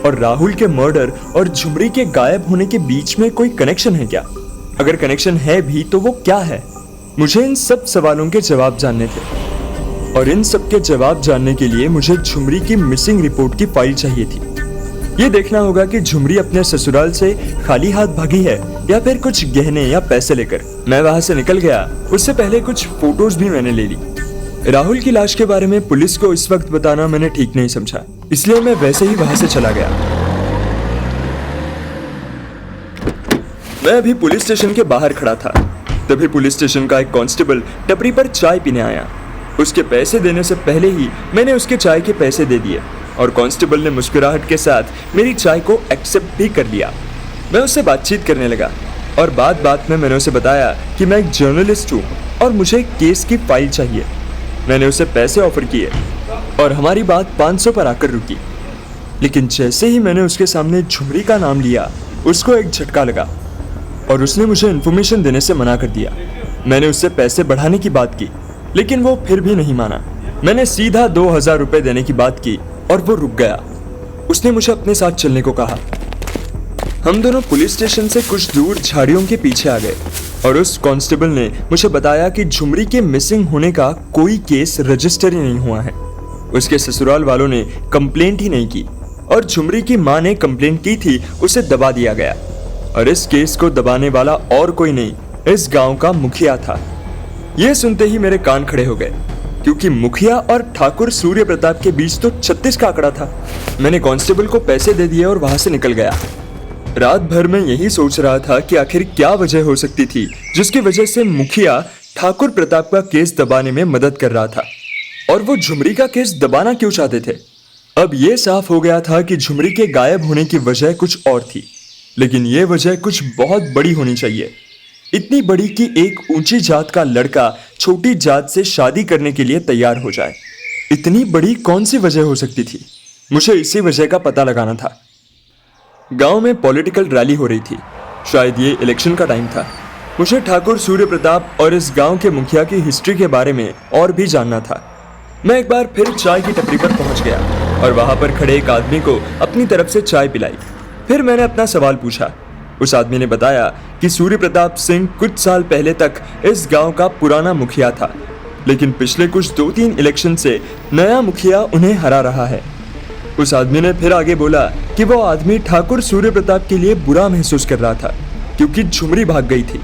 और राहुल के मर्डर और झुमरी के गायब होने के बीच में कोई कनेक्शन है क्या? अगर कनेक्शन है भी तो वो क्या है? मुझे इन सब सवालों के जवाब जानने थे, और इन सब के जवाब जानने के लिए मुझे झुमरी की मिसिंग रिपोर्ट की फाइल चाहिए थी। ये देखना होगा कि झुमरी अपने ससुराल से खाली हाथ भागी है या फिर कुछ गहने या पैसे लेकर। मैं वहां से निकल गया। उससे पहले कुछ फोटोज भी मैंने ले ली। राहुल की लाश के बारे में पुलिस को इस वक्त बताना मैंने ठीक नहीं समझा, इसलिए मैं वैसे ही वहां से चला गया। मैं अभी पुलिस स्टेशन के बाहर खड़ा था, तभी पुलिस स्टेशन का एक कांस्टेबल टपरी पर चाय पीने आया। उसके पैसे देने से पहले ही मैंने उसके चाय के पैसे दे दिए, और कांस्टेबल ने मुस्कुराहट के साथ मेरी चाय को एक्सेप्ट भी कर लिया। मैं उससे बातचीत करने लगा, और बात बात में मैंने उसे बताया कि मैं एक जर्नलिस्ट हूँ और मुझे केस की फाइल चाहिए। मैंने उसे पैसे ऑफर किए और हमारी बात 500 पर आकर रुकी। लेकिन जैसे ही मैंने उसके सामने झुमरी का नाम लिया, उसको एक झटका लगा और उसने मुझे इन्फॉर्मेशन देने से मना कर दिया। मैंने उससे पैसे बढ़ाने की बात की, लेकिन वो फिर भी नहीं माना। मैंने सीधा 2000 रुपए देने की बात की और वो रुक गया। उसने मुझे अपने साथ चलने को कहा। हम दोनों पुलिस स्टेशन से कुछ दूर झाड़ियों के पीछे आ गए, और उस कांस्टेबल ने मुझे बताया कि झुमरी के मिसिंग होने का कोई केस रजिस्टर ही नहीं हुआ है। उसके ससुराल वालों ने कंप्लेंट ही नहीं की, और झुमरी की मां ने कंप्लेंट की थी, उसे दबा दिया गया। और इस केस को दबाने वाला और कोई नहीं, इस गांव का मुखिया था। यह सुनते ही मेरे कान खड़े हो गए, क्योंकि मुखिया और ठाकुर सूर्य प्रताप के बीच तो 36 का आंकड़ा था। मैंने कांस्टेबल को पैसे दे दिए और वहां से निकल गया। रात भर मैं यही सोच रहा था कि आखिर क्या वजह हो सकती थी जिसकी वजह से मुखिया ठाकुर प्रताप का केस दबाने में मदद कर रहा था, और वो झुमरी का केस दबाना क्यों चाहते थे। अब यह साफ हो गया था कि झुमरी के गायब होने की वजह कुछ और थी, लेकिन यह वजह कुछ बहुत बड़ी होनी चाहिए। इतनी बड़ी कि एक ऊंची जात का लड़का छोटी जात से शादी करने के लिए तैयार हो जाए। इतनी बड़ी कौन सी वजह हो सकती थी? मुझे इसी वजह का पता लगाना था। गांव में पॉलिटिकल रैली हो रही थी। शायद ये इलेक्शन का टाइम था। मुझे ठाकुर सूर्य प्रताप और इस गांव के मुखिया की हिस्ट्री के बारे में और भी जानना था। मैं एक बार फिर चाय की टपरी पर पहुंच गया और वहां पर खड़े एक आदमी को अपनी तरफ से चाय पिलाई। फिर मैंने अपना सवाल पूछा। उस आदमी ने बताया कि सूर्य प्रताप सिंह कुछ साल पहले तक इस गांव का पुराना मुखिया था, लेकिन पिछले कुछ 2-3 इलेक्शन से नया मुखिया उन्हें हरा रहा है। उस आदमी ने फिर आगे बोला कि वो आदमी ठाकुर सूर्य प्रताप के लिए बुरा महसूस कर रहा था, क्योंकि झुमरी भाग गई थी।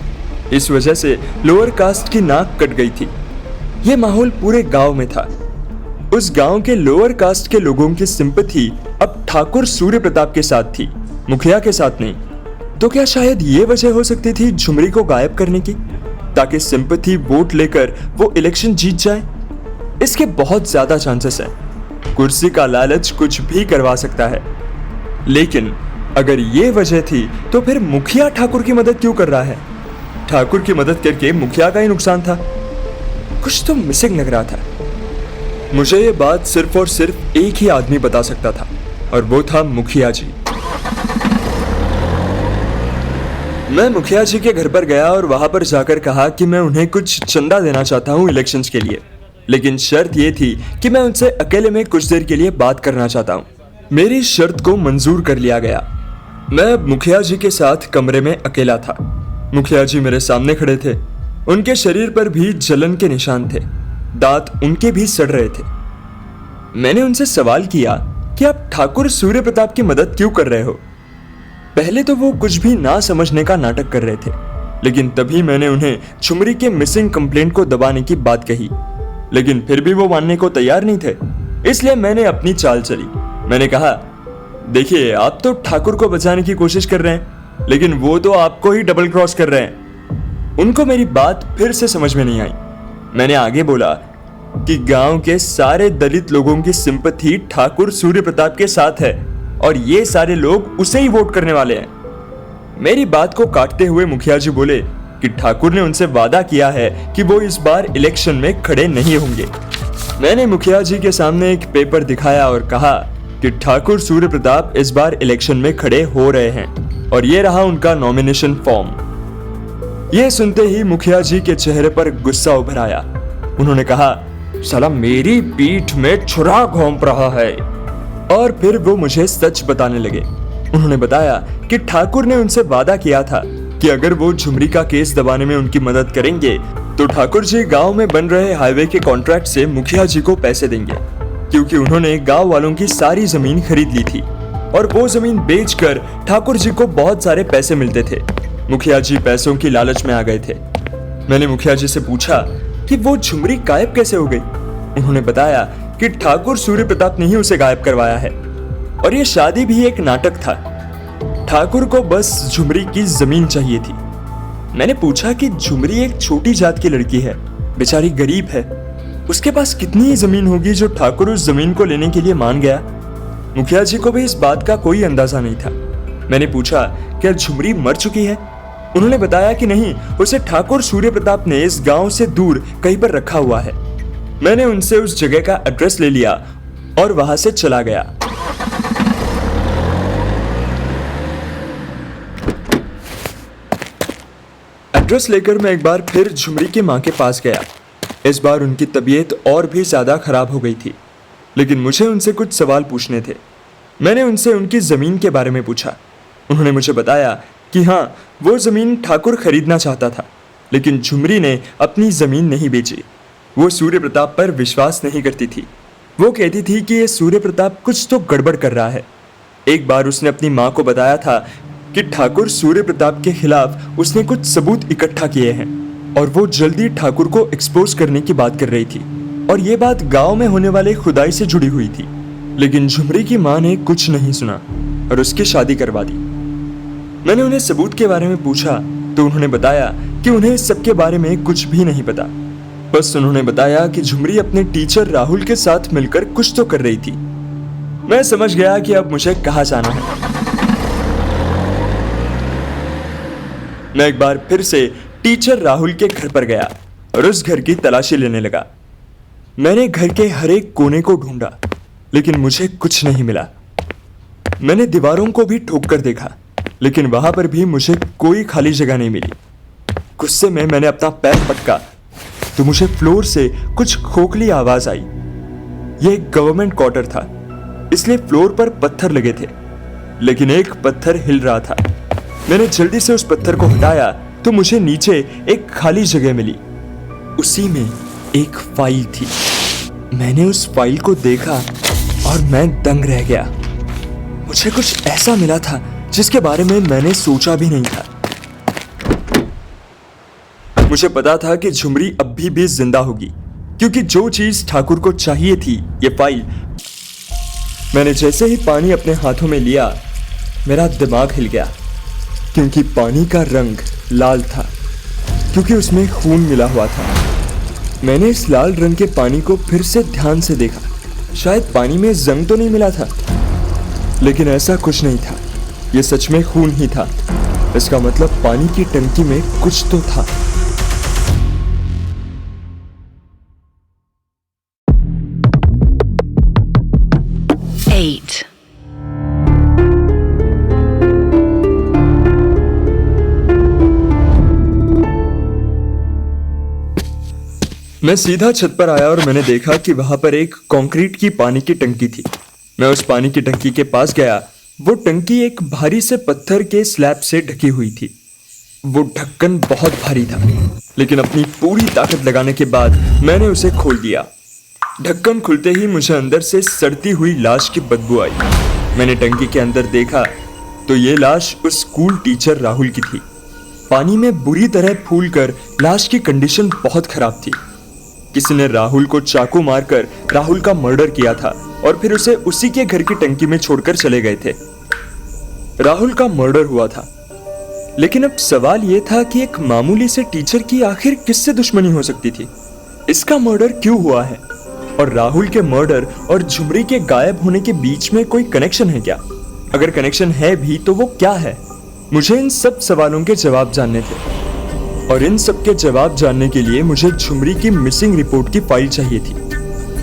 इस वजह से लोअर कास्ट की नाक कट गई थी। ये माहौल पूरे गांव में था। उस गांव के लोअर कास्ट के लोगों की सिंपैथी अब ठाकुर सूर्य प्रताप के साथ थी, मुखिया के साथ नहीं। तो क्या शायद ये वजह हो सकती थी झुमरी को गायब करने की, ताकि सिंपैथी वोट लेकर वो इलेक्शन जीत जाए? इसके बहुत ज्यादा चांसेस हैं। कुर्सी का लालच कुछ भी करवा सकता है। लेकिन अगर ये वजह थी तो फिर मुखिया ठाकुर की मदद क्यों कर रहा है? ठाकुर की मदद करके मुखिया का ही नुकसान था। कुछ तो मिसिंग लग रहा था। मुझे ये बात सिर्फ और सिर्फ एक ही आदमी बता सकता था, और वो था मुखिया जी। मैं मुखिया जी के घर पर गया और वहां पर जाकर कहा कि मैं उन्हें कुछ चंदा देना चाहता हूं इलेक्शंस के लिए, लेकिन शर्त ये थी कि मैं उनसे अकेले में कुछ देर के लिए बात करना चाहता हूं। मेरी शर्त को मंजूर कर लिया गया। मैं अब मुखिया जी के साथ कमरे में अकेला था। मुखिया जी मेरे सामने खड़े थे। उनके शरीर पर भी जलन के निशान थे, दांत उनके भी सड़ रहे थे। मैंने उनसे सवाल किया कि आप ठाकुर सूर्य प्रताप की मदद क्यों कर रहे हो? पहले तो वो कुछ भी ना समझने का नाटक कर रहे थे, लेकिन तभी मैंने उन्हें झुमरी के मिसिंग कंप्लेंट को दबाने की बात कही। लेकिन फिर भी वो मानने को तैयार नहीं थे, इसलिए मैंने अपनी चाल चली। मैंने कहा, देखिए, आप तो ठाकुर को बचाने की कोशिश कर रहे हैं, लेकिन वो तो आपको ही डबल क्रॉस कर रहे हैं। उनको मेरी बात फिर से समझ में नहीं आई। मैंने आगे बोला कि गांव के सारे दलित लोगों की सिंपैथी ठाकुर सूर्य प्रताप के साथ है और ये सारे लोग उसे ही वोट करने वाले हैं। मेरी बात को काटते हुए मुखिया जी बोले कि ठाकुर ने उनसे वादा किया है कि वो इस बार इलेक्शन में खड़े नहीं होंगे। मैंने मुखिया जी के सामने एक पेपर दिखाया और कहा कि ठाकुर सूर्य प्रताप इस बार इलेक्शन में खड़े हो रहे हैं और ये रहा उनका नॉमिनेशन फॉर्म। ये सुनते ही मुखिया जी के चेहरे पर गुस्सा उभर आया। उन्होंने कहा, साला मेरी पीठ में छुरा घोंप रहा है। और फिर वो मुझे सच बताने लगे। उन्होंने बताया कि ठाकुर ने उनसे वादा किया था कि अगर वो झुमरी का केस दबाने में उनकी मदद करेंगे तो ठाकुर जी गांव में बन रहे हाईवे के कॉन्ट्रैक्ट से मुखिया जी को पैसे देंगे, क्योंकि उन्होंने गांव वालों की सारी जमीन खरीद ली थी और वो जमीन बेचकर ठाकुर जी को बहुत सारे पैसे मिलते थे। मुखिया जी पैसों की लालच में आ गए थे। मैंने मुखिया जी से पूछा कि वो झुमरी गायब कैसे हो गई। उन्होंने बताया कि ठाकुर सूर्य प्रताप ने ही उसे गायब करवाया है और ये शादी भी एक नाटक था। ठाकुर को बस झुमरी की जमीन चाहिए थी। मैंने पूछा कि झुमरी एक छोटी जात की लड़की है, बेचारी गरीब है, उसके पास कितनी ही जमीन होगी जो ठाकुर उस जमीन को लेने के लिए मान गया। मुखिया जी को भी इस बात का कोई अंदाजा नहीं था। मैंने पूछा, क्या झुमरी मर चुकी है? उन्होंने बताया कि नहीं, उसे ठाकुर सूर्य प्रताप ने इस गांव से दूर कहीं पर रखा हुआ है। मैंने उनसे उस जगह का एड्रेस ले लिया और वहां से चला गया। एड्रेस लेकर मैं एक बार फिर झुमरी की मां के पास गया। इस बार उनकी तबीयत और भी ज्यादा खराब हो गई थी, लेकिन मुझे उनसे कुछ सवाल पूछने थे। मैंने उनसे उनकी जमीन के बारे में पूछा। उन्होंने मुझे बताया कि हाँ, वो जमीन ठाकुर खरीदना चाहता था, लेकिन झुमरी ने अपनी जमीन नहीं बेची। वो सूर्य प्रताप पर विश्वास नहीं करती थी। वो कहती थी कि ये सूर्य प्रताप कुछ तो गड़बड़ कर रहा है। एक बार उसने अपनी माँ को बताया था कि ठाकुर सूर्य प्रताप के खिलाफ उसने कुछ सबूत इकट्ठा किए हैं और वो जल्दी ठाकुर को एक्सपोज करने की बात कर रही थी, और ये बात गांव में होने वाले खुदाई से जुड़ी हुई थी। लेकिन झुमरी की माँ ने कुछ नहीं सुना और उसकी शादी करवा दी। मैंने उन्हें सबूत के बारे में पूछा तो उन्होंने बताया कि उन्हें इस सब के बारे में कुछ भी नहीं पता। बस उन्होंने बताया कि झुमरी अपने टीचर राहुल के साथ मिलकर कुछ तो कर रही थी। मैं समझ गया कि अब मुझे कहाँ जाना है। मैं एक बार फिर से टीचर राहुल के घर पर गया और उस घर की तलाशी लेने लगा। मैंने घर के हर एक कोने को ढूंढा, लेकिन मुझे कुछ नहीं मिला। मैंने दीवारों को भी ठोक कर देखा, लेकिन वहां पर भी मुझे कोई खाली जगह नहीं मिली। गुस्से में मैंने अपना पैर पटका तो मुझे फ्लोर से कुछ खोखली आवाज आई। यह एक गवर्नमेंट क्वार्टर था, इसलिए फ्लोर पर पत्थर लगे थे, लेकिन एक पत्थर हिल रहा था। मैंने जल्दी से उस पत्थर को हटाया तो मुझे नीचे एक खाली जगह मिली। उसी में एक फाइल थी। मैंने उस फाइल को देखा और मैं दंग रह गया। मुझे कुछ ऐसा मिला था जिसके बारे में मैंने सोचा भी नहीं था। मुझे पता था कि झुमरी अभी भी जिंदा होगी, क्योंकि जो चीज ठाकुर को चाहिए थी, ये फाइल। मैंने जैसे ही पानी अपने हाथों में लिया, मेरा दिमाग हिल गया, क्योंकि पानी का रंग लाल था, क्योंकि उसमें खून मिला हुआ था। मैंने इस लाल रंग के पानी को फिर से ध्यान से देखा। शायद पानी में जंग तो नहीं मिला था, लेकिन ऐसा कुछ नहीं था। यह सच में खून ही था। इसका मतलब पानी की टंकी में कुछ तो था। मैं सीधा छत पर आया और मैंने देखा कि वहां पर एक कंक्रीट की पानी की टंकी थी। मैं उस पानी की टंकी के पास गया। वो टंकी एक भारी से पत्थर के स्लैब से ढकी हुई थी। वो ढक्कन बहुत भारी था, लेकिन अपनी पूरी ताकत लगाने के बाद मैंने उसे खोल दिया। ढक्कन खुलते ही मुझे अंदर से सड़ती हुई लाश की बदबू आई। मैंने टंकी के अंदर देखा तो ये लाश उस स्कूल टीचर राहुल की थी। पानी में बुरी तरह फूलकर लाश की कंडीशन बहुत खराब थी। किसी ने राहुल को चाकू मारकर राहुल का मर्डर किया था और फिर उसे उसी के घर की टंकी में छोड़कर चले गए थे। राहुल का मर्डर हुआ था, लेकिन अब सवाल यह था कि एक मामूली से टीचर की आखिर किससे दुश्मनी हो सकती थी? इसका मर्डर क्यों हुआ है? और राहुल के मर्डर और झुमरी के गायब होने के बीच में कोई कनेक्शन है क्या? अगर कनेक्शन है भी तो वो क्या है? मुझे इन सब सवालों के जवाब जानने थे, और इन सब के जवाब जानने के लिए मुझे झुमरी की मिसिंग रिपोर्ट की फाइल चाहिए थी।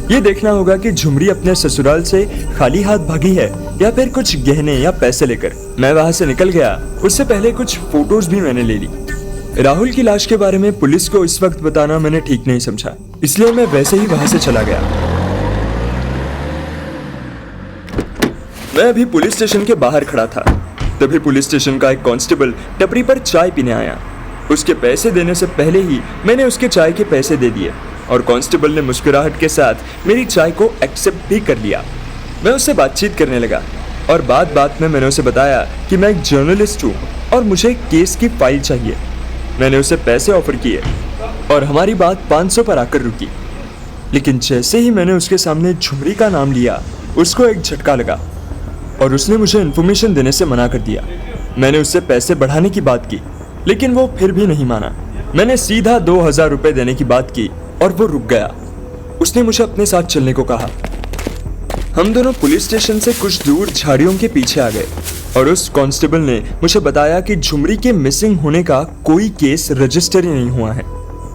ये देखना होगा कि झुमरी अपने ससुराल से खाली हाथ भागी है या फिर कुछ गहने या पैसे लेकर। मैं वहां से निकल गया। उससे पहले कुछ फोटोज भी मैंने ले ली। राहुल की लाश के बारे में पुलिस को इस वक्त बताना मैंने ठीक नहीं समझा, इसलिए मैं वैसे ही वहां से चला गया। मैं अभी पुलिस स्टेशन के बाहर खड़ा था, तभी पुलिस स्टेशन का एक कांस्टेबल टपरी पर चाय पीने आया। उसके पैसे देने से पहले ही मैंने उसके चाय के पैसे दे दिए और कांस्टेबल ने मुस्कुराहट के साथ मेरी चाय को एक्सेप्ट भी कर लिया। मैं उससे बातचीत करने लगा और बात में मैंने उसे बताया कि मैं एक जर्नलिस्ट हूँ और मुझे केस की फाइल चाहिए। मैंने उसे पैसे ऑफर किए और हमारी बात 500 पर आकर रुकी। लेकिन जैसे ही मैंने उसके सामने झुमरी का नाम लिया, उसको एक झटका लगा और उसने मुझे इन्फॉर्मेशन देने से मना कर दिया। मैंने उससे पैसे बढ़ाने की बात की, लेकिन वो फिर भी नहीं माना। मैंने सीधा 2000 रुपए देने की बात की और वो रुक गया। उसने मुझे अपने साथ चलने को कहा। हम दोनों पुलिस स्टेशन से कुछ दूर झाड़ियों के पीछे आ गए और उस कांस्टेबल ने मुझे बताया कि झुमरी के मिसिंग होने का कोई केस रजिस्टर ही नहीं हुआ है।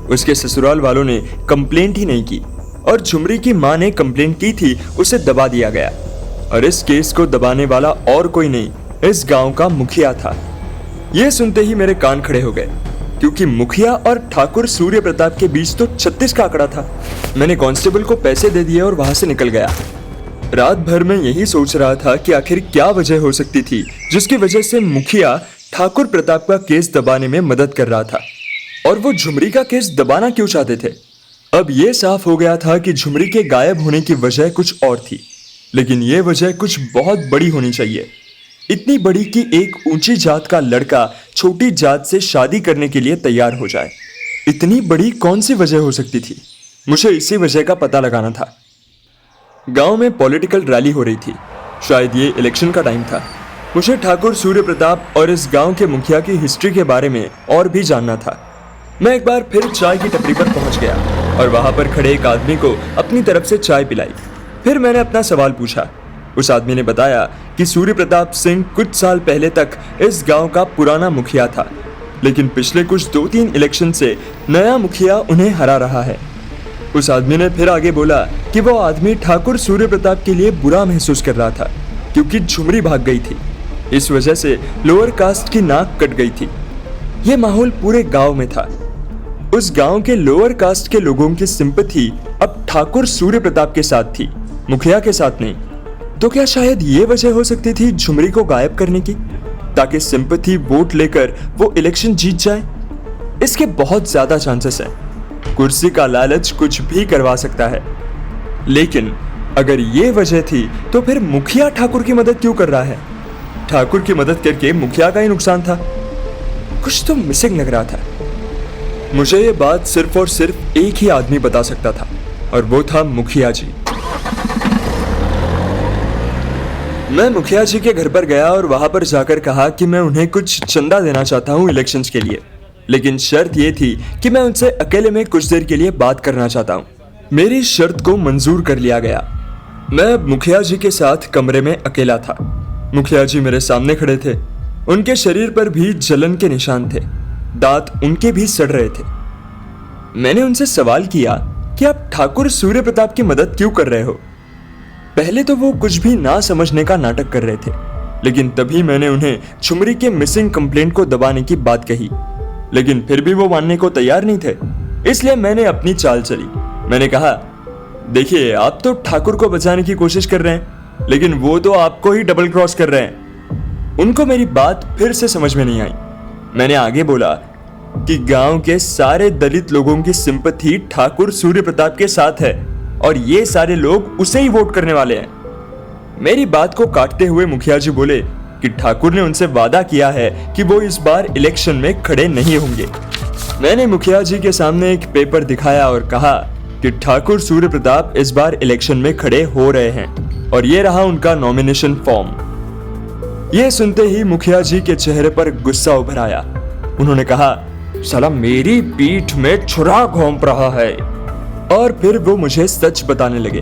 उसके ससुराल वालों ने कंप्लेंट ही नहीं की और झुमरी की मां ने कंप्लेंट की थी, उसे दबा दिया गया। और इस केस को दबाने वाला और कोई नहीं, इस गांव का मुखिया था। यह सुनते ही मेरे कान खड़े हो गए, क्योंकि मुखिया और ठाकुर सूर्य प्रताप के बीच तो 36 का आंकड़ा था। मैंने कांस्टेबल को पैसे दे दिए और वहां से निकल गया। रात भर मैं यही सोच रहा था कि आखिर क्या वजह हो सकती थी जिसकी वजह से मुखिया ठाकुर प्रताप का केस दबाने में मदद कर रहा था, और वो झुमरी का केस दबाना क्यों चाहते थे। अब यह साफ हो गया था कि झुमरी के गायब होने की वजह कुछ और थी, लेकिन यह वजह कुछ बहुत बड़ी होनी चाहिए। इतनी बड़ी कि एक ऊंची जात का लड़का छोटी जात से शादी करने के लिए तैयार हो जाए। इतनी बड़ी कौन सी वजह हो सकती थी? मुझे इसी वजह का पता लगाना था। गांव में पॉलिटिकल रैली हो रही थी, शायद ये इलेक्शन का टाइम था। मुझे ठाकुर सूर्य प्रताप और इस गांव के मुखिया की हिस्ट्री के बारे में और भी जानना था। मैं एक बार फिर चाय की टपरी पर पहुंच गया और वहां पर खड़े एक आदमी को अपनी तरफ से चाय पिलाई। फिर मैंने अपना सवाल पूछा। उस आदमी ने बताया कि सूर्य प्रताप सिंह कुछ साल पहले तक इस गांव का पुराना मुखिया था, लेकिन पिछले कुछ 2-3 इलेक्शन से नया मुखिया उन्हें हरा रहा है। उस आदमी ने फिर आगे बोला कि वो आदमी ठाकुर सूर्य प्रताप के लिए बुरा महसूस कर रहा था, क्योंकि झुमरी भाग गई थी। इस वजह से लोअर कास्ट की नाक कट गई थी। यह माहौल पूरे गांव में था। उस गांव के लोअर कास्ट के लोगों की सिंपैथी अब ठाकुर सूर्य प्रताप के साथ थी, मुखिया के साथ नहीं। तो क्या शायद ये वजह हो सकती थी झुमरी को गायब करने की, ताकि सिंपैथी वोट लेकर वो इलेक्शन जीत जाए? इसके बहुत ज्यादा चांसेस हैं। कुर्सी का लालच कुछ भी करवा सकता है। लेकिन अगर ये वजह थी तो फिर मुखिया ठाकुर की मदद क्यों कर रहा है? ठाकुर की मदद करके मुखिया का ही नुकसान था। कुछ तो मिसिंग लग रहा था। मुझे ये बात सिर्फ और सिर्फ एक ही आदमी बता सकता था, और वो था मुखिया जी। मैं मुखिया जी के घर पर गया और वहां पर जाकर कहा कि मैं उन्हें कुछ चंदा देना चाहता हूं इलेक्शंस के लिए, लेकिन शर्त ये थी कि मैं उनसे अकेले में कुछ देर के लिए बात करना चाहता हूं। मेरी शर्त को मंजूर कर लिया गया। मैं मुखिया जी के साथ कमरे में अकेला था। मुखिया जी मेरे सामने खड़े थे। उनके शरीर पर भी जलन के निशान थे, दांत उनके भी सड़ रहे थे। मैंने उनसे सवाल किया कि आप ठाकुर सूर्य प्रताप की मदद क्यों कर रहे हो? पहले तो वो कुछ भी ना समझने का नाटक कर रहे थे, लेकिन तभी मैंने उन्हें झुमरी के मिसिंग कंप्लेंट को दबाने की बात कही। लेकिन फिर भी वो मानने को तैयार नहीं थे, इसलिए मैंने अपनी चाल चली। मैंने कहा, देखिए, आप तो ठाकुर को बचाने की कोशिश कर रहे हैं, लेकिन वो तो आपको ही डबल क्रॉस कर रहे हैं। उनको मेरी बात फिर से समझ में नहीं आई। मैंने आगे बोला कि गांव के सारे दलित लोगों की सिंपैथी ठाकुर सूर्य प्रताप के साथ है, और ये सारे लोग उसे ही वोट करने वाले हैं। मेरी बात को काटते हुए मुखिया जी बोले कि ठाकुर ने उनसे वादा किया है कि वो इस बार इलेक्शन में खड़े नहीं होंगे। मैंने मुखिया जी के सामने एक पेपर दिखाया और कहा कि ठाकुर सूर्य प्रताप इस बार इलेक्शन में खड़े हो रहे हैं, और ये रहा उनका नॉमिनेशन फॉर्म। यह सुनते ही मुखिया जी के चेहरे पर गुस्सा उभर आया। उन्होंने कहा, साला मेरी पीठ में छुरा घोंप रहा है। और फिर वो मुझे सच बताने लगे।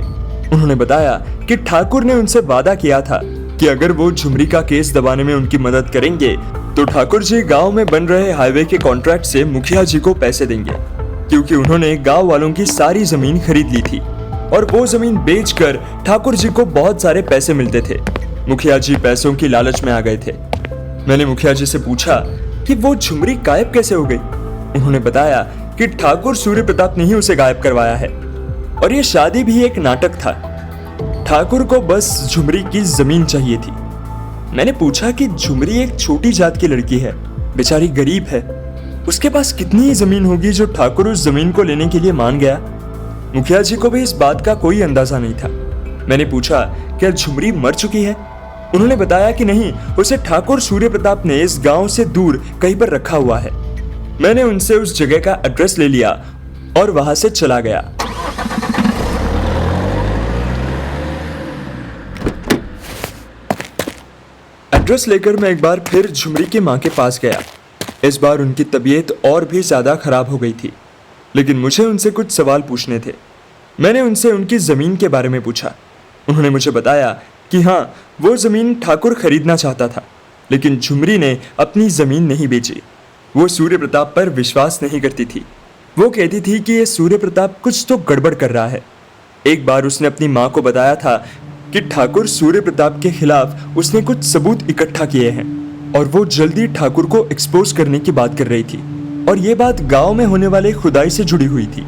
उन्होंने बताया कि ठाकुर ने उनसे वादा किया था कि अगर वो झुमरी का केस दबाने में उनकी मदद करेंगे तो ठाकुर जी गांव में बन रहे हाईवे के कॉन्ट्रैक्ट से मुखिया जी को पैसे देंगे, क्योंकि उन्होंने गांव वालों की सारी जमीन खरीद ली थी और वो जमीन बेचकर ठाकुर जी को बहुत सारे पैसे मिलते थे। मुखिया जी पैसों की लालच में आ गए थे। मैंने मुखिया जी से पूछा कि वो झुमरी गायब कैसे हो गई। उन्होंने बताया कि ठाकुर सूर्य प्रताप ने ही उसे गायब करवाया है, और ये शादी भी एक नाटक था। ठाकुर को बस झुमरी की जमीन चाहिए थी। मैंने पूछा कि झुमरी एक छोटी जात की लड़की है, बेचारी गरीब है, उसके पास कितनी ही जमीन होगी जो ठाकुर उस जमीन को लेने के लिए मान गया। मुखिया जी को भी इस बात का कोई अंदाजा नहीं था। मैंने पूछा, क्या झुमरी मर चुकी है? उन्होंने बताया कि नहीं, उसे ठाकुर सूर्य प्रताप ने इस गांव से दूर कहीं पर रखा हुआ है। मैंने उनसे उस जगह का एड्रेस ले लिया और वहां से चला गया। एड्रेस लेकर मैं एक बार फिर झुमरी की मां के पास गया। इस बार उनकी तबीयत और भी ज्यादा खराब हो गई थी, लेकिन मुझे उनसे कुछ सवाल पूछने थे। मैंने उनसे उनकी जमीन के बारे में पूछा। उन्होंने मुझे बताया कि हाँ, वो जमीन ठाकुर खरीदना चाहता था, लेकिन झुमरी ने अपनी जमीन नहीं बेची। वो सूर्य प्रताप पर विश्वास नहीं करती थी। वो कहती थी कि ये सूर्य प्रताप कुछ तो गड़बड़ कर रहा है। एक बार उसने अपनी माँ को बताया था कि ठाकुर सूर्य प्रताप के खिलाफ उसने कुछ सबूत इकट्ठा किए हैं, और वो जल्दी ठाकुर को एक्सपोज करने की बात कर रही थी, और ये बात गांव में होने वाले खुदाई से जुड़ी हुई थी।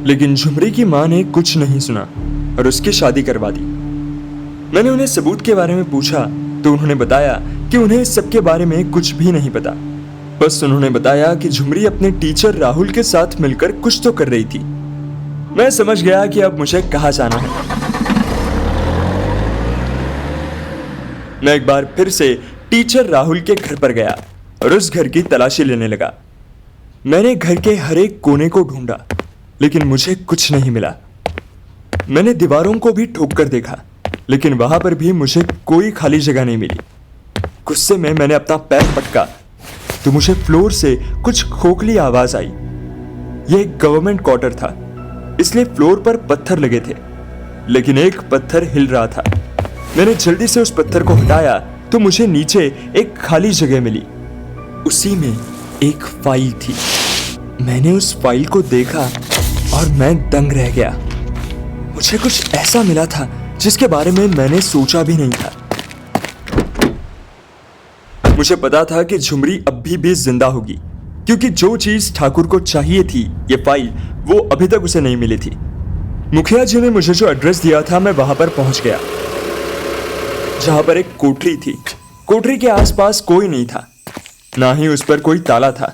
लेकिन झुमरी की माँ ने कुछ नहीं सुना और उसकी शादी करवा दी। मैंने उन्हें सबूत के बारे में पूछा तो उन्होंने बताया कि उन्हें इस सब के बारे में कुछ भी नहीं पता। बस उन्होंने बताया कि झुमरी अपने टीचर राहुल के साथ मिलकर कुछ तो कर रही थी। मैं समझ गया कि अब मुझे कहाँ जाना है। मैं एक बार फिर से टीचर राहुल के घर पर गया और उस घर की तलाशी लेने लगा। मैंने घर के हर एक कोने को ढूंढा, लेकिन मुझे कुछ नहीं मिला। मैंने दीवारों को भी ठोक कर देखा, लेकिन वहां पर भी मुझे कोई खाली जगह नहीं मिली। गुस्से में मैंने अपना पैर पटका तो मुझे फ्लोर से कुछ खोखली आवाज आई। यह एक गवर्नमेंट क्वार्टर था, इसलिए फ्लोर पर पत्थर लगे थे, लेकिन एक पत्थर हिल रहा था। मैंने जल्दी से उस पत्थर को हटाया तो मुझे नीचे एक खाली जगह मिली। उसी में एक फाइल थी। मैंने उस फाइल को देखा और मैं दंग रह गया। मुझे कुछ ऐसा मिला था जिसके बारे में मैंने सोचा भी नहीं था। मुझे पता था कि झुमरी अभी भी जिंदा होगी, क्योंकि जो चीज ठाकुर को चाहिए थी, ये फाइल, वो अभी तक उसे नहीं मिली थी। मुखिया जी ने मुझे जो एड्रेस दिया था, मैं वहां पर पहुंच गया, जहां पर एक कोठरी थी। कोठरी के आसपास कोई नहीं था, ना ही उस पर कोई ताला था।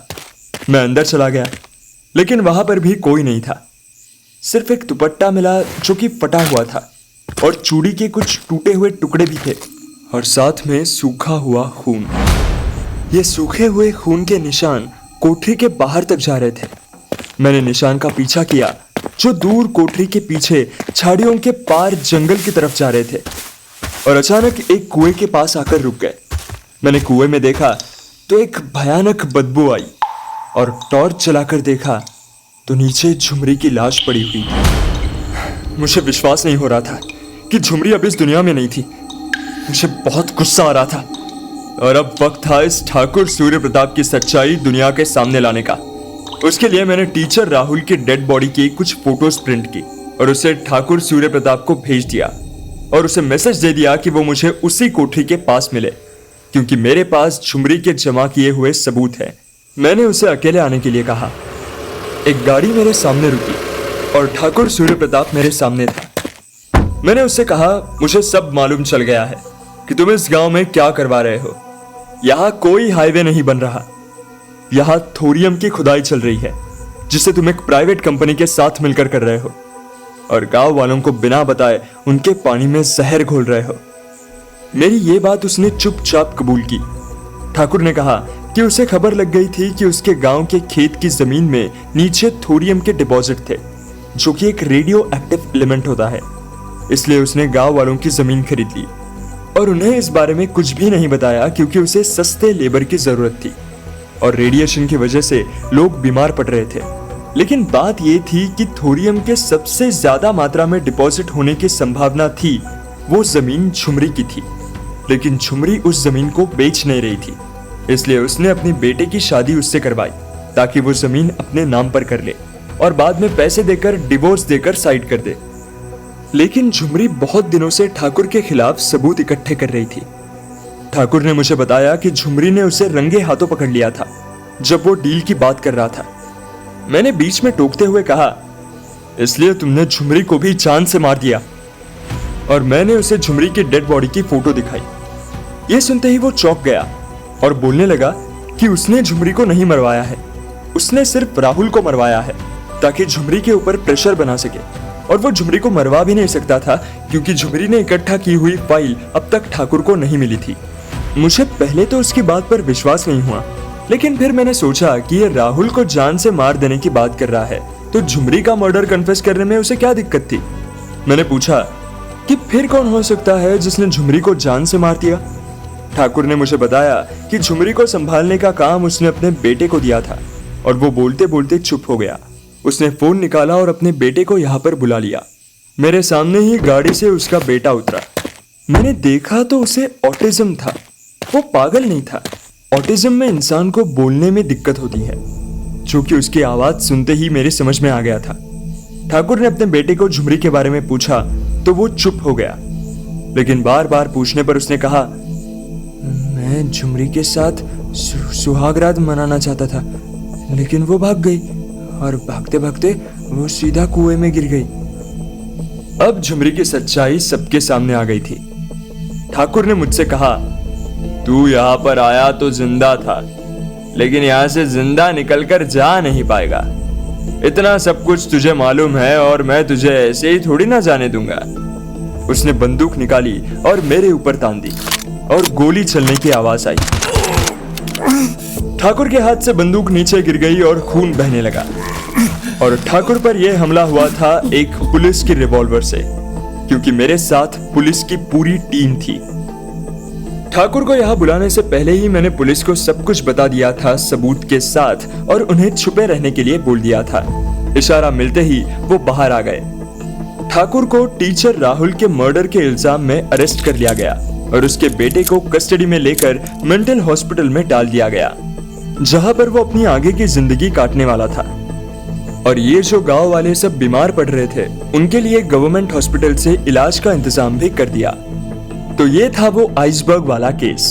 मैं अंदर चला गया, लेकिन वहां पर भी कोई नहीं था। सिर्फ एक दुपट्टा मिला जो कि फटा हुआ था, और चूड़ी के कुछ टूटे हुए टुकड़े भी थे, और साथ में सूखा हुआ खून। ये सूखे हुए खून के निशान कोठरी के बाहर तक जा रहे थे। मैंने निशान का पीछा किया, जो दूर कोठरी के पीछे झाड़ियों के पार जंगल की तरफ जा रहे थे, और अचानक एक कुएं के पास आकर रुक गए। मैंने कुएं में देखा तो एक भयानक बदबू आई, और टॉर्च जलाकर देखा तो नीचे झुमरी की लाश पड़ी हुई थी। मुझे विश्वास नहीं हो रहा था कि झुमरी अब इस दुनिया में नहीं थी। मुझे बहुत गुस्सा आ रहा था, और अब वक्त था इस ठाकुर सूर्य प्रताप की सच्चाई दुनिया के सामने लाने का। उसके लिए मैंने टीचर राहुल की डेड बॉडी की कुछ फोटोज प्रिंट की और उसे ठाकुर सूर्य प्रताप को भेज दिया, और उसे मैसेज दे दिया कि वो मुझे उसी कोठरी के पास मिले, क्योंकि मेरे पास झुमरी के जमा किए हुए सबूत हैं। मैंने उसे अकेले आने के लिए कहा। एक गाड़ी मेरे सामने रुकी और ठाकुर सूर्य प्रताप मेरे सामने था। मैंने उससे कहा, मुझे सब मालूम चल गया है कि तुम इस गांव में क्या करवा रहे हो। यहाँ कोई हाईवे नहीं बन रहा, यहाँ थोरियम की खुदाई चल रही है, जिसे तुम एक प्राइवेट कंपनी के साथ मिलकर कर रहे हो, और गांव वालों को बिना बताए उनके पानी में जहर घोल रहे हो। मेरी ये बात उसने चुपचाप कबूल की। ठाकुर ने कहा कि उसे खबर लग गई थी कि उसके गांव के खेत की जमीन में नीचे थोरियम के डिपॉजिट थे, जो कि एक रेडियो एक्टिव एलिमेंट होता है। इसलिए उसने गांव वालों की जमीन खरीद ली, और उन्हें इस बारे में कुछ भी नहीं बताया, क्योंकि उसे सस्ते लेबर की जरूरत थी और रेडिएशन की वजह से लोग बीमार पड़ रहे थे। लेकिन बात यह थी कि थोरियम के सबसे ज्यादा मात्रा में डिपॉजिट होने की संभावना थी। वो जमीन झुमरी की थी, लेकिन झुमरी उस जमीन को बेच नहीं रही थी। इसलिए उसने अपनी बेटे की शादी उससे करवाई, ताकि वो जमीन अपने नाम पर कर ले और बाद में पैसे देकर डिवोर्स देकर साइड कर दे। लेकिन झुमरी बहुत दिनों से ठाकुर के खिलाफ सबूत इकट्ठे कर रही थी। ठाकुर ने मुझे बताया कि झुमरी ने उसे रंगे हाथों पकड़ लिया था जब वो डील की बात कर रहा था। मैंने बीच में टोकते हुए कहा, इसलिए तुमने झुमरी को भी जान से मार दिया। और मैंने उसे झुमरी की डेड बॉडी की फोटो दिखाई। यह सुनते ही वो चौंक गया और बोलने लगा कि उसने झुमरी को नहीं मरवाया है, उसने सिर्फ राहुल को मरवाया है, ताकि झुमरी के ऊपर प्रेशर बना सके। और वो झुमरी को मरवा भी नहीं सकता था, क्योंकि झुमरी ने इकट्ठा की हुई फाइल अब तक ठाकुर को नहीं मिली थी। मुझे पहले तो उसकी बात पर विश्वास नहीं हुआ, लेकिन फिर मैंने सोचा कि ये राहुल को जान से मार देने की बात कर रहा है, तो झुमरी का मर्डर कन्फेस करने में उसे क्या दिक्कत थी। मैंने पूछा कि फिर कौन हो सकता है जिसने झुमरी को जान से मार दिया। ठाकुर ने मुझे बताया कि झुमरी को संभालने का काम उसने अपने बेटे को दिया था, और वो बोलते बोलते चुप हो गया। उसने फोन निकाला और अपने बेटे को यहाँ पर बुला लिया। मेरे सामने ही गाड़ी से उसका बेटा उतरा। मैंने देखा तो उसे ऑटिज्म था। वो पागल नहीं था। ऑटिज्म में इंसान को बोलने में दिक्कत होती है, जो कि उसकी आवाज सुनते ही मेरे समझ में आ गया था। ठाकुर ने अपने बेटे को झुमरी के बारे में पूछा तो वो चुप हो गया, लेकिन बार बार पूछने पर उसने कहा, मैं झुमरी के साथ सुहागरात मनाना चाहता था, लेकिन वो भाग गई, और भागते भागते वो सीधा कुएं में गिर गई। अब झुमरी की सच्चाई सबके सामने आ गई थी। ठाकुर ने मुझसे कहा, तू यहाँ पर आया तो जिंदा था, लेकिन यहाँ से जिंदा निकलकर जा नहीं पाएगा। इतना सब कुछ तुझे मालूम है, और मैं तुझे ऐसे ही थोड़ी ना जाने दूंगा। उसने बंदूक निकाली और मेरे ऊपर तान दी, और गोली चलने की आवाज आई। ठाकुर के हाथ से बंदूक नीचे गिर गई और खून बहने लगा, और ठाकुर पर यह हमला हुआ था एक पुलिस की रिवॉल्वर से, क्योंकि मेरे साथ पुलिस की पूरी टीम थी। ठाकुर को यहाँ बुलाने से पहले ही मैंने पुलिस को सब कुछ बता दिया था सबूत के साथ, और उन्हें छुपे रहने के लिए बोल दिया था। इशारा मिलते ही वो बाहर आ गए। ठाकुर को टीचर राहुल के मर्डर के इल्जाम में अरेस्ट कर लिया गया, और उसके बेटे को कस्टडी में लेकर मेंटल हॉस्पिटल में डाल दिया गया, जहां पर वो अपनी आगे की जिंदगी काटने वाला था। और ये जो गांव वाले सब बीमार पड़ रहे थे, उनके लिए गवर्नमेंट हॉस्पिटल से इलाज का इंतजाम भी कर दिया। तो ये था वो आइसबर्ग वाला केस,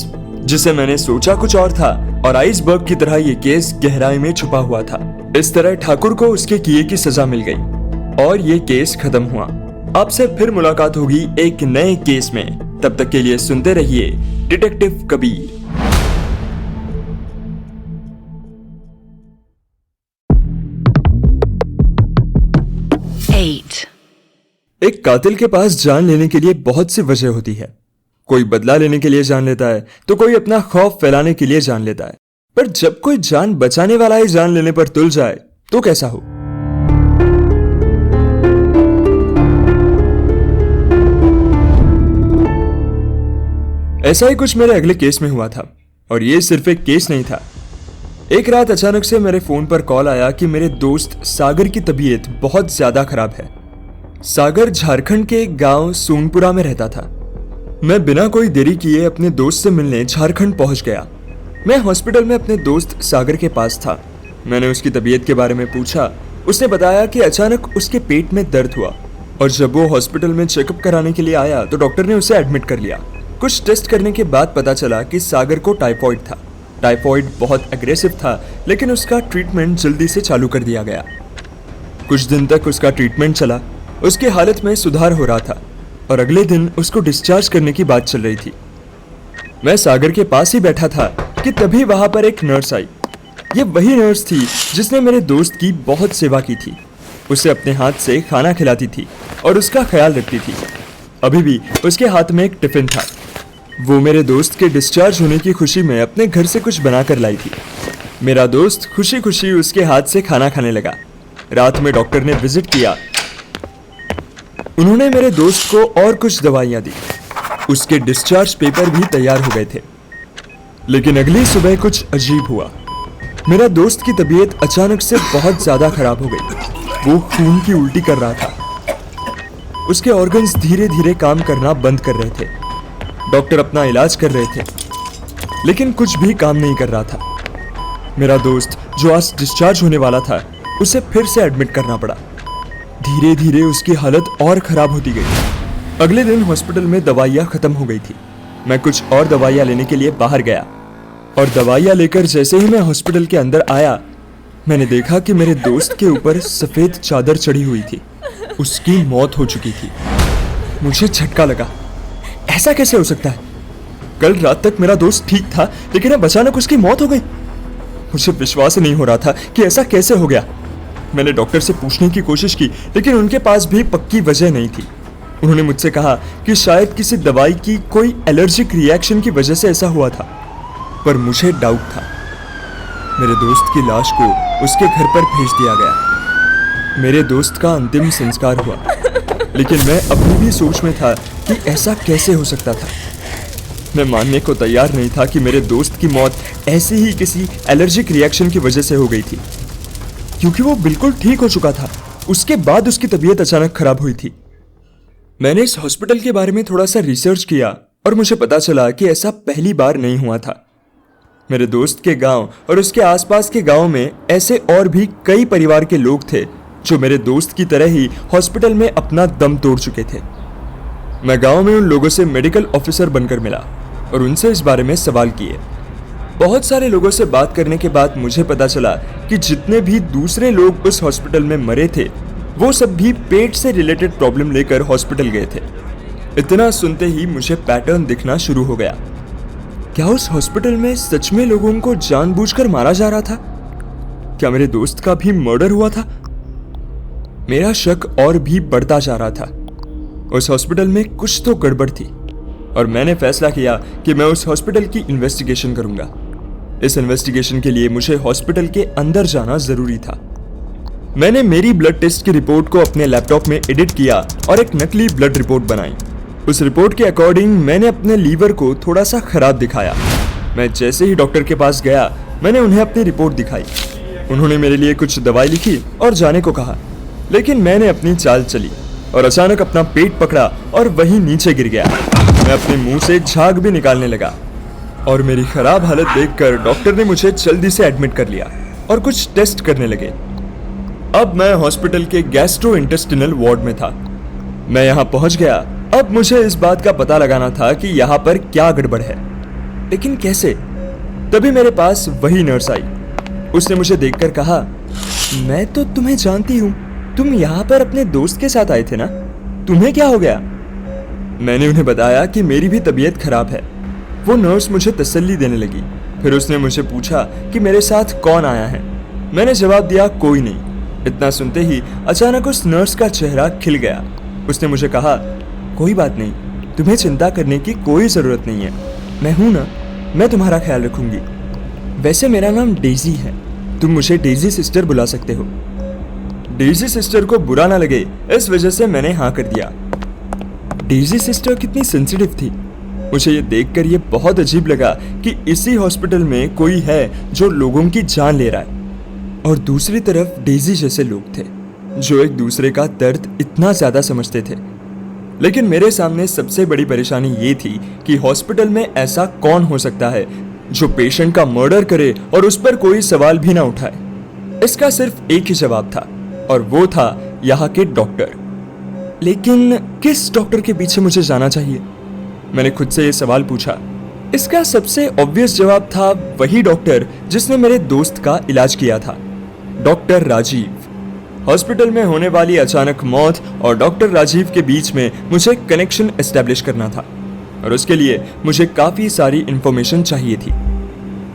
जिसे मैंने सोचा कुछ और था और आइसबर्ग की तरह ये केस गहराई में छुपा हुआ था। इस तरह ठाकुर को उसके किए की सजा मिल गई और ये केस खत्म हुआ। आपसे फिर मुलाकात होगी एक नए केस में। तब तक के लिए सुनते रहिए डिटेक्टिव कबीर। एक कातिल के पास जान लेने के लिए बहुत सी वजह होती है। कोई बदला लेने के लिए जान लेता है तो कोई अपना खौफ फैलाने के लिए जान लेता है। पर जब कोई जान बचाने वाला ही जान लेने पर तुल जाए तो कैसा हो? ऐसा ही कुछ मेरे अगले केस में हुआ था और ये सिर्फ एक केस नहीं था। एक रात अचानक से मेरे फोन पर कॉल आया कि मेरे दोस्त सागर की तबीयत बहुत ज्यादा खराब है। सागर झारखंड के एक गांव सोनपुरा में रहता था। मैं बिना कोई देरी किए अपने दोस्त से मिलने झारखंड पहुंच गया। मैं हॉस्पिटल में अपने दोस्त सागर के पास था। मैंने उसकी तबीयत के बारे में पूछा। उसने बताया कि अचानक उसके पेट में दर्द हुआ और जब वो हॉस्पिटल में चेकअप कराने के लिए आया तो डॉक्टर ने उसे एडमिट कर लिया। कुछ टेस्ट करने के बाद पता चला कि सागर को टाइफॉइड था। टाइफॉइड बहुत एग्रेसिव था, लेकिन उसका ट्रीटमेंट जल्दी से चालू कर दिया गया। कुछ दिन तक उसका ट्रीटमेंट चला। उसकी हालत में सुधार हो रहा था और अगले दिन उसको डिस्चार्ज करने की बात चल रही थी। मैं सागर के पास ही बैठा था कि तभी वहां पर एक नर्स आई। ये वही नर्स थी जिसने मेरे दोस्त की बहुत सेवा की थी। उसे अपने हाथ से खाना खिलाती थी और उसका ख्याल रखती थी। अभी भी उसके हाथ में एक टिफिन था। वो मेरे दोस्त के डिस्चार्ज होने की खुशी में अपने घर से कुछ बना कर लाई थी। मेरा दोस्त खुशी खुशी उसके हाथ से खाना खाने लगा। रात में डॉक्टर ने विजिट किया। उन्होंने मेरे दोस्त को और कुछ दवाइयां दी। उसके डिस्चार्ज पेपर भी तैयार हो गए थे। लेकिन अगली सुबह कुछ अजीब हुआ। मेरा दोस्त की तबीयत अचानक से बहुत ज्यादा खराब हो गई। वो खून की उल्टी कर रहा था। उसके ऑर्गन्स धीरे धीरे काम करना बंद कर रहे थे। डॉक्टर अपना इलाज कर रहे थे, लेकिन कुछ भी काम नहीं कर रहा था। मेरा दोस्त जो आज डिस्चार्ज होने वाला था, उसे फिर से एडमिट करना पड़ा। धीरे धीरे उसकी हालत और खराब होती गई। अगले दिन हॉस्पिटल में दवाइयाँ खत्म हो गई थी। मैं कुछ और दवाइयाँ लेने के लिए बाहर गया और दवाइयाँ लेकर जैसे ही मैं हॉस्पिटल के अंदर आया, मैंने देखा कि मेरे दोस्त के ऊपर सफेद चादर चढ़ी हुई थी। उसकी मौत हो चुकी थी। मुझे झटका लगा। ऐसा कैसे हो सकता है? कल रात तक मेरा दोस्त ठीक था, लेकिन अब अचानक उसकी मौत हो गई। मुझे विश्वास नहीं हो रहा था कि ऐसा कैसे हो गया। मैंने डॉक्टर से पूछने की कोशिश की, लेकिन उनके पास भी पक्की वजह नहीं थी। उन्होंने मुझसे कहा कि शायद किसी दवाई की कोई एलर्जिक रिएक्शन की वजह से ऐसा हुआ था, पर मुझे डाउट था। मेरे दोस्त की लाश को उसके घर पर भेज दिया गया। मेरे दोस्त का अंतिम संस्कार हुआ, लेकिन मैं अपनी भी सोच में था कि ऐसा कैसे हो सकता था। मैं मानने को तैयार नहीं था कि मेरे दोस्त की मौत ऐसे ही किसी एलर्जिक रिएक्शन की वजह से हो गई थी, क्योंकि वो बिल्कुल ठीक हो चुका था। उसके बाद उसकी तबीयत अचानक खराब हुई थी। मैंने इस हॉस्पिटल के बारे में थोड़ा सा रिसर्च किया और मुझे पता चला कि ऐसा पहली बार नहीं हुआ था। मेरे दोस्त के गांव और उसके आसपास के गांव में ऐसे और भी कई परिवार के लोग थे जो मेरे दोस्त की तरह ही हॉस्पिटल में अपना दम तोड़ चुके थे। मैं गांव में उन लोगों से मेडिकल ऑफिसर बनकर मिला और उनसे इस बारे में सवाल किए। बहुत सारे लोगों से बात करने के बाद मुझे पता चला कि जितने भी दूसरे लोग उस हॉस्पिटल में मरे थे, वो सब भी पेट से रिलेटेड प्रॉब्लम लेकर हॉस्पिटल गए थे। इतना सुनते ही मुझे पैटर्न दिखना शुरू हो गया। क्या उस हॉस्पिटल में सच में लोगों को जानबूझकर मारा जा रहा था? क्या मेरे दोस्त का भी मर्डर हुआ था? मेरा शक और भी बढ़ता जा रहा था। उस हॉस्पिटल में कुछ तो गड़बड़ थी और मैंने फैसला किया कि मैं उस हॉस्पिटल की इन्वेस्टिगेशन करूंगा। इस इन्वेस्टिगेशन के लिए मुझे हॉस्पिटल के अंदर जाना जरूरी था। मैंने मेरी ब्लड टेस्ट की रिपोर्ट को अपने लैपटॉप में एडिट किया और एक नकली ब्लड रिपोर्ट बनाई। उस रिपोर्ट के अकॉर्डिंग मैंने अपने लीवर को थोड़ा सा खराब दिखाया। मैं जैसे ही डॉक्टर के पास गया, मैंने उन्हें अपनी रिपोर्ट दिखाई। उन्होंने मेरे लिए कुछ दवाई लिखी और जाने को कहा, लेकिन मैंने अपनी चाल चली और अचानक अपना पेट पकड़ा और वहीं नीचे गिर गया। मैं अपने मुंह से झाग भी निकालने लगा और मेरी खराब हालत देखकर डॉक्टर ने मुझे जल्दी से एडमिट कर लिया और कुछ टेस्ट करने लगे। अब मैं हॉस्पिटल के गैस्ट्रोइंटेस्टिनल वार्ड में था। मैं यहाँ पहुंच गया। अब मुझे इस बात का पता लगाना था कि यहाँ पर क्या गड़बड़ है। लेकिन कैसे? तभी मेरे पास वही नर्स आई। उसने मुझे देखकर कहा, मैं तो तुम्हें जानती हूँ, तुम यहाँ पर अपने दोस्त के साथ आए थे ना, तुम्हें क्या हो गया? मैंने उन्हें बताया कि मेरी भी तबीयत खराब है। वो नर्स मुझे तसल्ली देने लगी। फिर उसने मुझे पूछा कि मेरे साथ कौन आया है। मैंने जवाब दिया, कोई नहीं। इतना सुनते ही अचानक उस नर्स का चेहरा खिल गया। उसने मुझे कहा, कोई बात नहीं, तुम्हें चिंता करने की कोई ज़रूरत नहीं है, मैं हूं ना, मैं तुम्हारा ख्याल रखूंगी। वैसे मेरा नाम डेजी है, तुम मुझे डेजी सिस्टर बुला सकते हो। डेजी सिस्टर को बुरा ना लगे इस वजह से मैंने हाँ कर दिया। डेजी सिस्टर कितनी सेंसिटिव थी। मुझे ये देखकर ये बहुत अजीब लगा कि इसी हॉस्पिटल में कोई है जो लोगों की जान ले रहा है, और दूसरी तरफ डेजी जैसे लोग थे जो एक दूसरे का दर्द इतना ज़्यादा समझते थे। लेकिन मेरे सामने सबसे बड़ी परेशानी ये थी कि हॉस्पिटल में ऐसा कौन हो सकता है जो पेशेंट का मर्डर करे और उस पर कोई सवाल भी ना उठाए। इसका सिर्फ एक ही जवाब था, और वो था यहाँ के डॉक्टर। लेकिन किस डॉक्टर के पीछे मुझे जाना चाहिए? मैंने खुद से ये सवाल पूछा। इसका सबसे ऑब्वियस जवाब था वही डॉक्टर जिसने मेरे दोस्त का इलाज किया था, डॉक्टर राजीव। हॉस्पिटल में होने वाली अचानक मौत और डॉक्टर राजीव के बीच में मुझे कनेक्शन एस्टेब्लिश करना था, और उसके लिए मुझे काफ़ी सारी इंफॉर्मेशन चाहिए थी।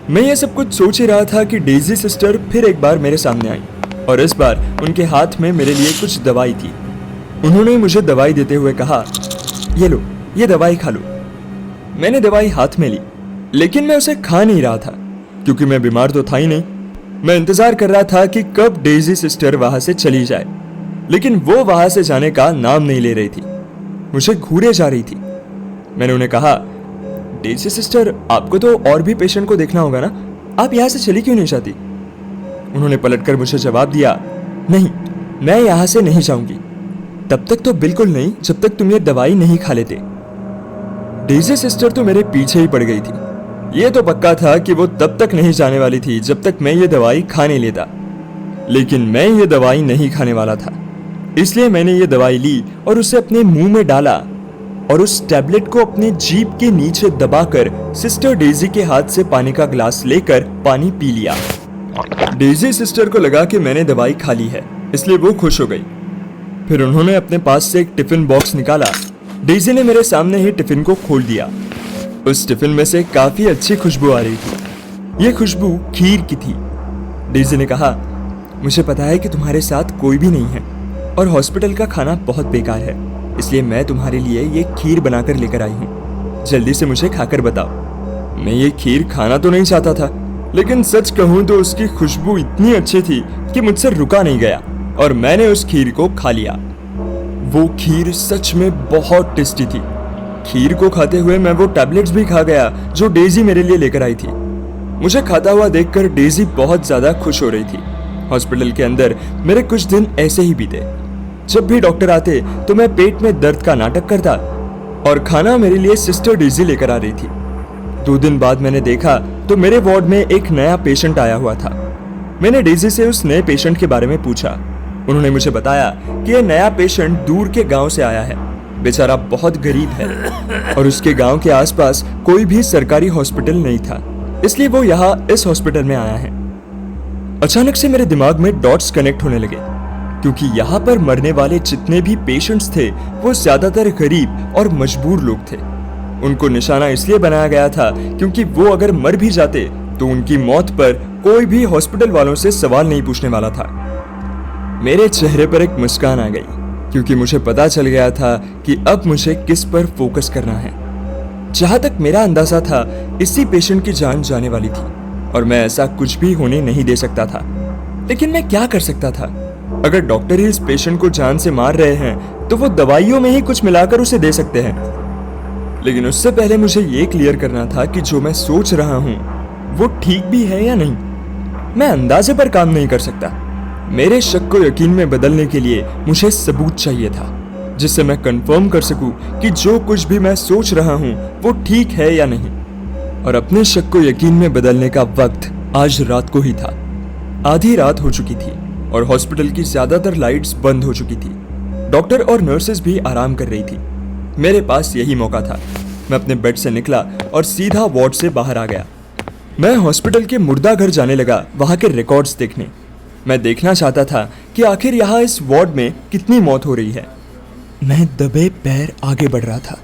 मैं ये सब कुछ सोच ही रहा था कि डेजी सिस्टर फिर एक बार मेरे सामने आई, और इस बार उनके हाथ में मेरे लिए कुछ दवाई थी। उन्होंने मुझे दवाई देते हुए कहा, ये लो, ये दवाई खा लो। मैंने दवाई हाथ में ली, लेकिन मैं उसे खा नहीं रहा था क्योंकि मैं बीमार तो था ही नहीं। मैं इंतजार कर रहा था कि कब डेजी सिस्टर वहां से चली जाए, लेकिन वो वहां से जाने का नाम नहीं ले रही थी, मुझे घूरे जा रही थी। मैंने उन्हें कहा, डेजी सिस्टर, आपको तो और भी पेशेंट को देखना होगा ना, आप यहाँ से चली क्यों नहीं जाती? उन्होंने पलटकर मुझे जवाब दिया, नहीं, मैं यहाँ से नहीं जाऊंगी, तब तक तो बिल्कुल नहीं जब तक तुम ये दवाई नहीं खा लेते। डेजी सिस्टर तो मेरे पीछे ही पड़ गई थी। ये तो पक्का था कि वो तब तक नहीं जाने वाली थी जब तक मैं ये दवाई खा नहीं लेता, लेकिन मैं ये दवाई नहीं खाने वाला था। इसलिए मैंने ये दवाई ली और उसे अपने मुंह में डाला, और उस टैबलेट को अपने जीभ के नीचे दबाकर सिस्टर डेजी के हाथ से पानी का ग्लास लेकर पानी पी लिया। डेजी सिस्टर को लगा कि मैंने दवाई खा ली है, इसलिए वो खुश हो गई। फिर उन्होंने अपने पास से एक टिफिन बॉक्स निकाला। डेजी ने मेरे सामने ही टिफिन को खोल दिया। उस टिफिन में से काफी अच्छी खुशबू आ रही थी। ये खुशबू खीर की थी। डेजी ने कहा, मुझे पता है कि तुम्हारे साथ कोई भी नहीं है और हॉस्पिटल का खाना बहुत बेकार है, इसलिए मैं तुम्हारे लिए ये खीर बनाकर लेकर आई हूँ। जल्दी से मुझे खाकर बताओ। मैं ये खीर खाना तो नहीं चाहता था, लेकिन सच कहूँ तो उसकी खुशबू इतनी अच्छी थी कि मुझसे रुका नहीं गया, और मैंने उस खीर को खा लिया। वो खीर सच में बहुत टेस्टी थी। खीर को खाते हुए मैं वो टैबलेट्स भी खा गया जो डेजी मेरे लिए लेकर आई थी। मुझे खाता हुआ देखकर डेजी बहुत ज्यादा खुश हो रही थी। हॉस्पिटल के अंदर मेरे कुछ दिन ऐसे ही बीते। जब भी डॉक्टर आते तो मैं पेट में दर्द का नाटक करता, और खाना मेरे लिए सिस्टर डेजी लेकर आ रही थी। 2 दिन बाद मैंने देखा तो मेरे वार्ड में एक नया पेशेंट आया हुआ था। मैंने डेजी से उस नए पेशेंट के बारे में पूछा। उन्होंने मुझे बताया कि यह नया पेशेंट दूर के गांव से आया है। बेचारा बहुत गरीब है, और उसके गांव के आसपास कोई भी सरकारी हॉस्पिटल नहीं था, इसलिए वो यहाँ इस हॉस्पिटल में आया है। अचानक से मेरे दिमाग में डॉट्स कनेक्ट होने लगे, क्योंकि यहाँ पर मरने वाले जितने भी पेशेंट्स थे वो ज्यादातर गरीब और मजबूर लोग थे। उनको निशाना इसलिए बनाया गया था क्योंकि वो अगर मर भी जाते तो उनकी मौत पर कोई भी हॉस्पिटल वालों से सवाल नहीं पूछने वाला था। मेरे चेहरे पर एक मुस्कान आ गई, क्योंकि मुझे पता चल गया था कि अब मुझे किस पर फोकस करना है। जहां तक मेरा अंदाजा था, इसी पेशेंट की जान जाने वाली थी, और मैं ऐसा कुछ भी होने नहीं दे सकता था। लेकिन मैं क्या कर सकता था? अगर डॉक्टर ही इस पेशेंट को जान से मार रहे हैं तो वो दवाइयों में ही कुछ मिलाकर उसे दे सकते हैं। लेकिन उससे पहले मुझे ये क्लियर करना था कि जो मैं सोच रहा हूँ वो ठीक भी है या नहीं। मैं अंदाजे पर काम नहीं कर सकता। मेरे शक को यकीन में बदलने के लिए मुझे सबूत चाहिए था, जिससे मैं कंफर्म कर सकूं कि जो कुछ भी मैं सोच रहा हूं वो ठीक है या नहीं। और अपने शक को यकीन में बदलने का वक्त आज रात को ही था। आधी रात हो चुकी थी और हॉस्पिटल की ज्यादातर लाइट्स बंद हो चुकी थी। डॉक्टर और नर्सेस भी आराम कर रही थी। मेरे पास यही मौका था। मैं अपने बेड से निकला और सीधा वार्ड से बाहर आ गया। मैं हॉस्पिटल के मुर्दा घर जाने लगा वहाँ के रिकॉर्ड्स देखने। मैं देखना चाहता था कि आखिर यहाँ इस वार्ड में कितनी मौत हो रही है। मैं दबे पैर आगे बढ़ रहा था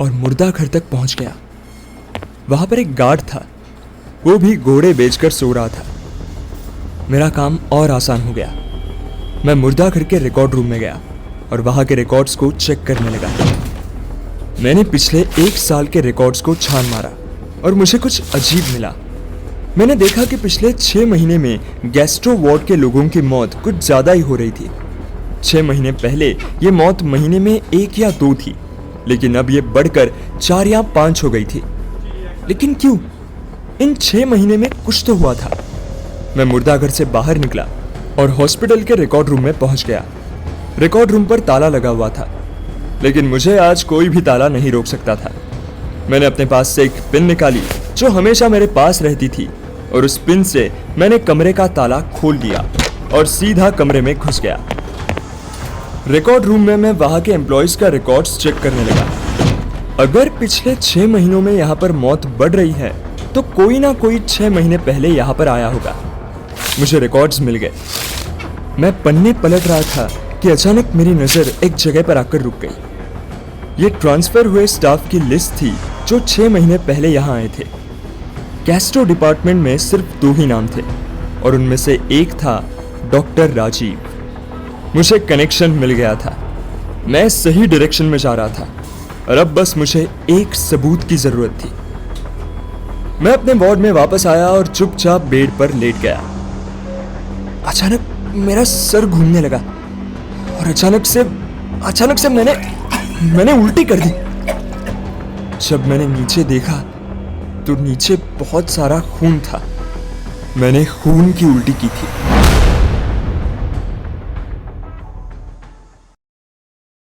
और मुर्दा घर तक पहुँच गया। वहाँ पर एक गार्ड था, वो भी घोड़े बेचकर सो रहा था। मेरा काम और आसान हो गया। मैं मुर्दा घर के रिकॉर्ड रूम में गया और वहाँ के रिकॉर्ड्स को चेक करने लगा। मैंने पिछले 1 साल के रिकॉर्ड्स को छान मारा और मुझे कुछ अजीब मिला। मैंने देखा कि पिछले 6 महीने में गैस्ट्रो वार्ड के लोगों की मौत कुछ ज़्यादा ही हो रही थी। 6 महीने पहले ये मौत महीने में 1 या 2 थी, लेकिन अब ये बढ़कर 4 या 5 हो गई थी। लेकिन क्यों? इन 6 महीने में कुछ तो हुआ था। मैं मुर्दा घर से बाहर निकला और हॉस्पिटल के रिकॉर्ड रूम में पहुंच गया। रिकॉर्ड रूम पर ताला लगा हुआ था, लेकिन मुझे आज कोई भी ताला नहीं रोक सकता था। मैंने अपने पास से एक पिन निकाली जो हमेशा मेरे पास रहती थी और उस पिन से मैंने कमरे का ताला खोल दिया और सीधा कमरे में घुस गया। रिकॉर्ड रूम में मैं वहाँ के एम्प्लॉयज का रिकॉर्ड्स चेक करने लगा। अगर पिछले 6 महीनों में यहाँ पर मौत बढ़ रही है तो कोई ना कोई 6 महीने पहले यहाँ पर आया होगा। मुझे रिकॉर्ड्स मिल गए। मैं पन्ने पलट रहा था कि अचानक मेरी नज़र एक जगह पर आकर रुक गई। ये ट्रांसफर हुए स्टाफ की लिस्ट थी जो 6 महीने पहले यहाँ आए थे। गैस्ट्रो डिपार्टमेंट में सिर्फ 2 ही नाम थे और उनमें से एक था डॉक्टर राजीव। मुझे कनेक्शन मिल गया था। मैं सही डायरेक्शन में जा रहा था और अब बस मुझे एक सबूत की जरूरत थी। मैं अपने वार्ड में वापस आया और चुपचाप बेड पर लेट गया। अचानक मेरा सर घूमने लगा और अचानक से मैंने उल्टी कर दी। जब मैंने नीचे देखा तो नीचे बहुत सारा खून था। मैंने खून की उल्टी की थी।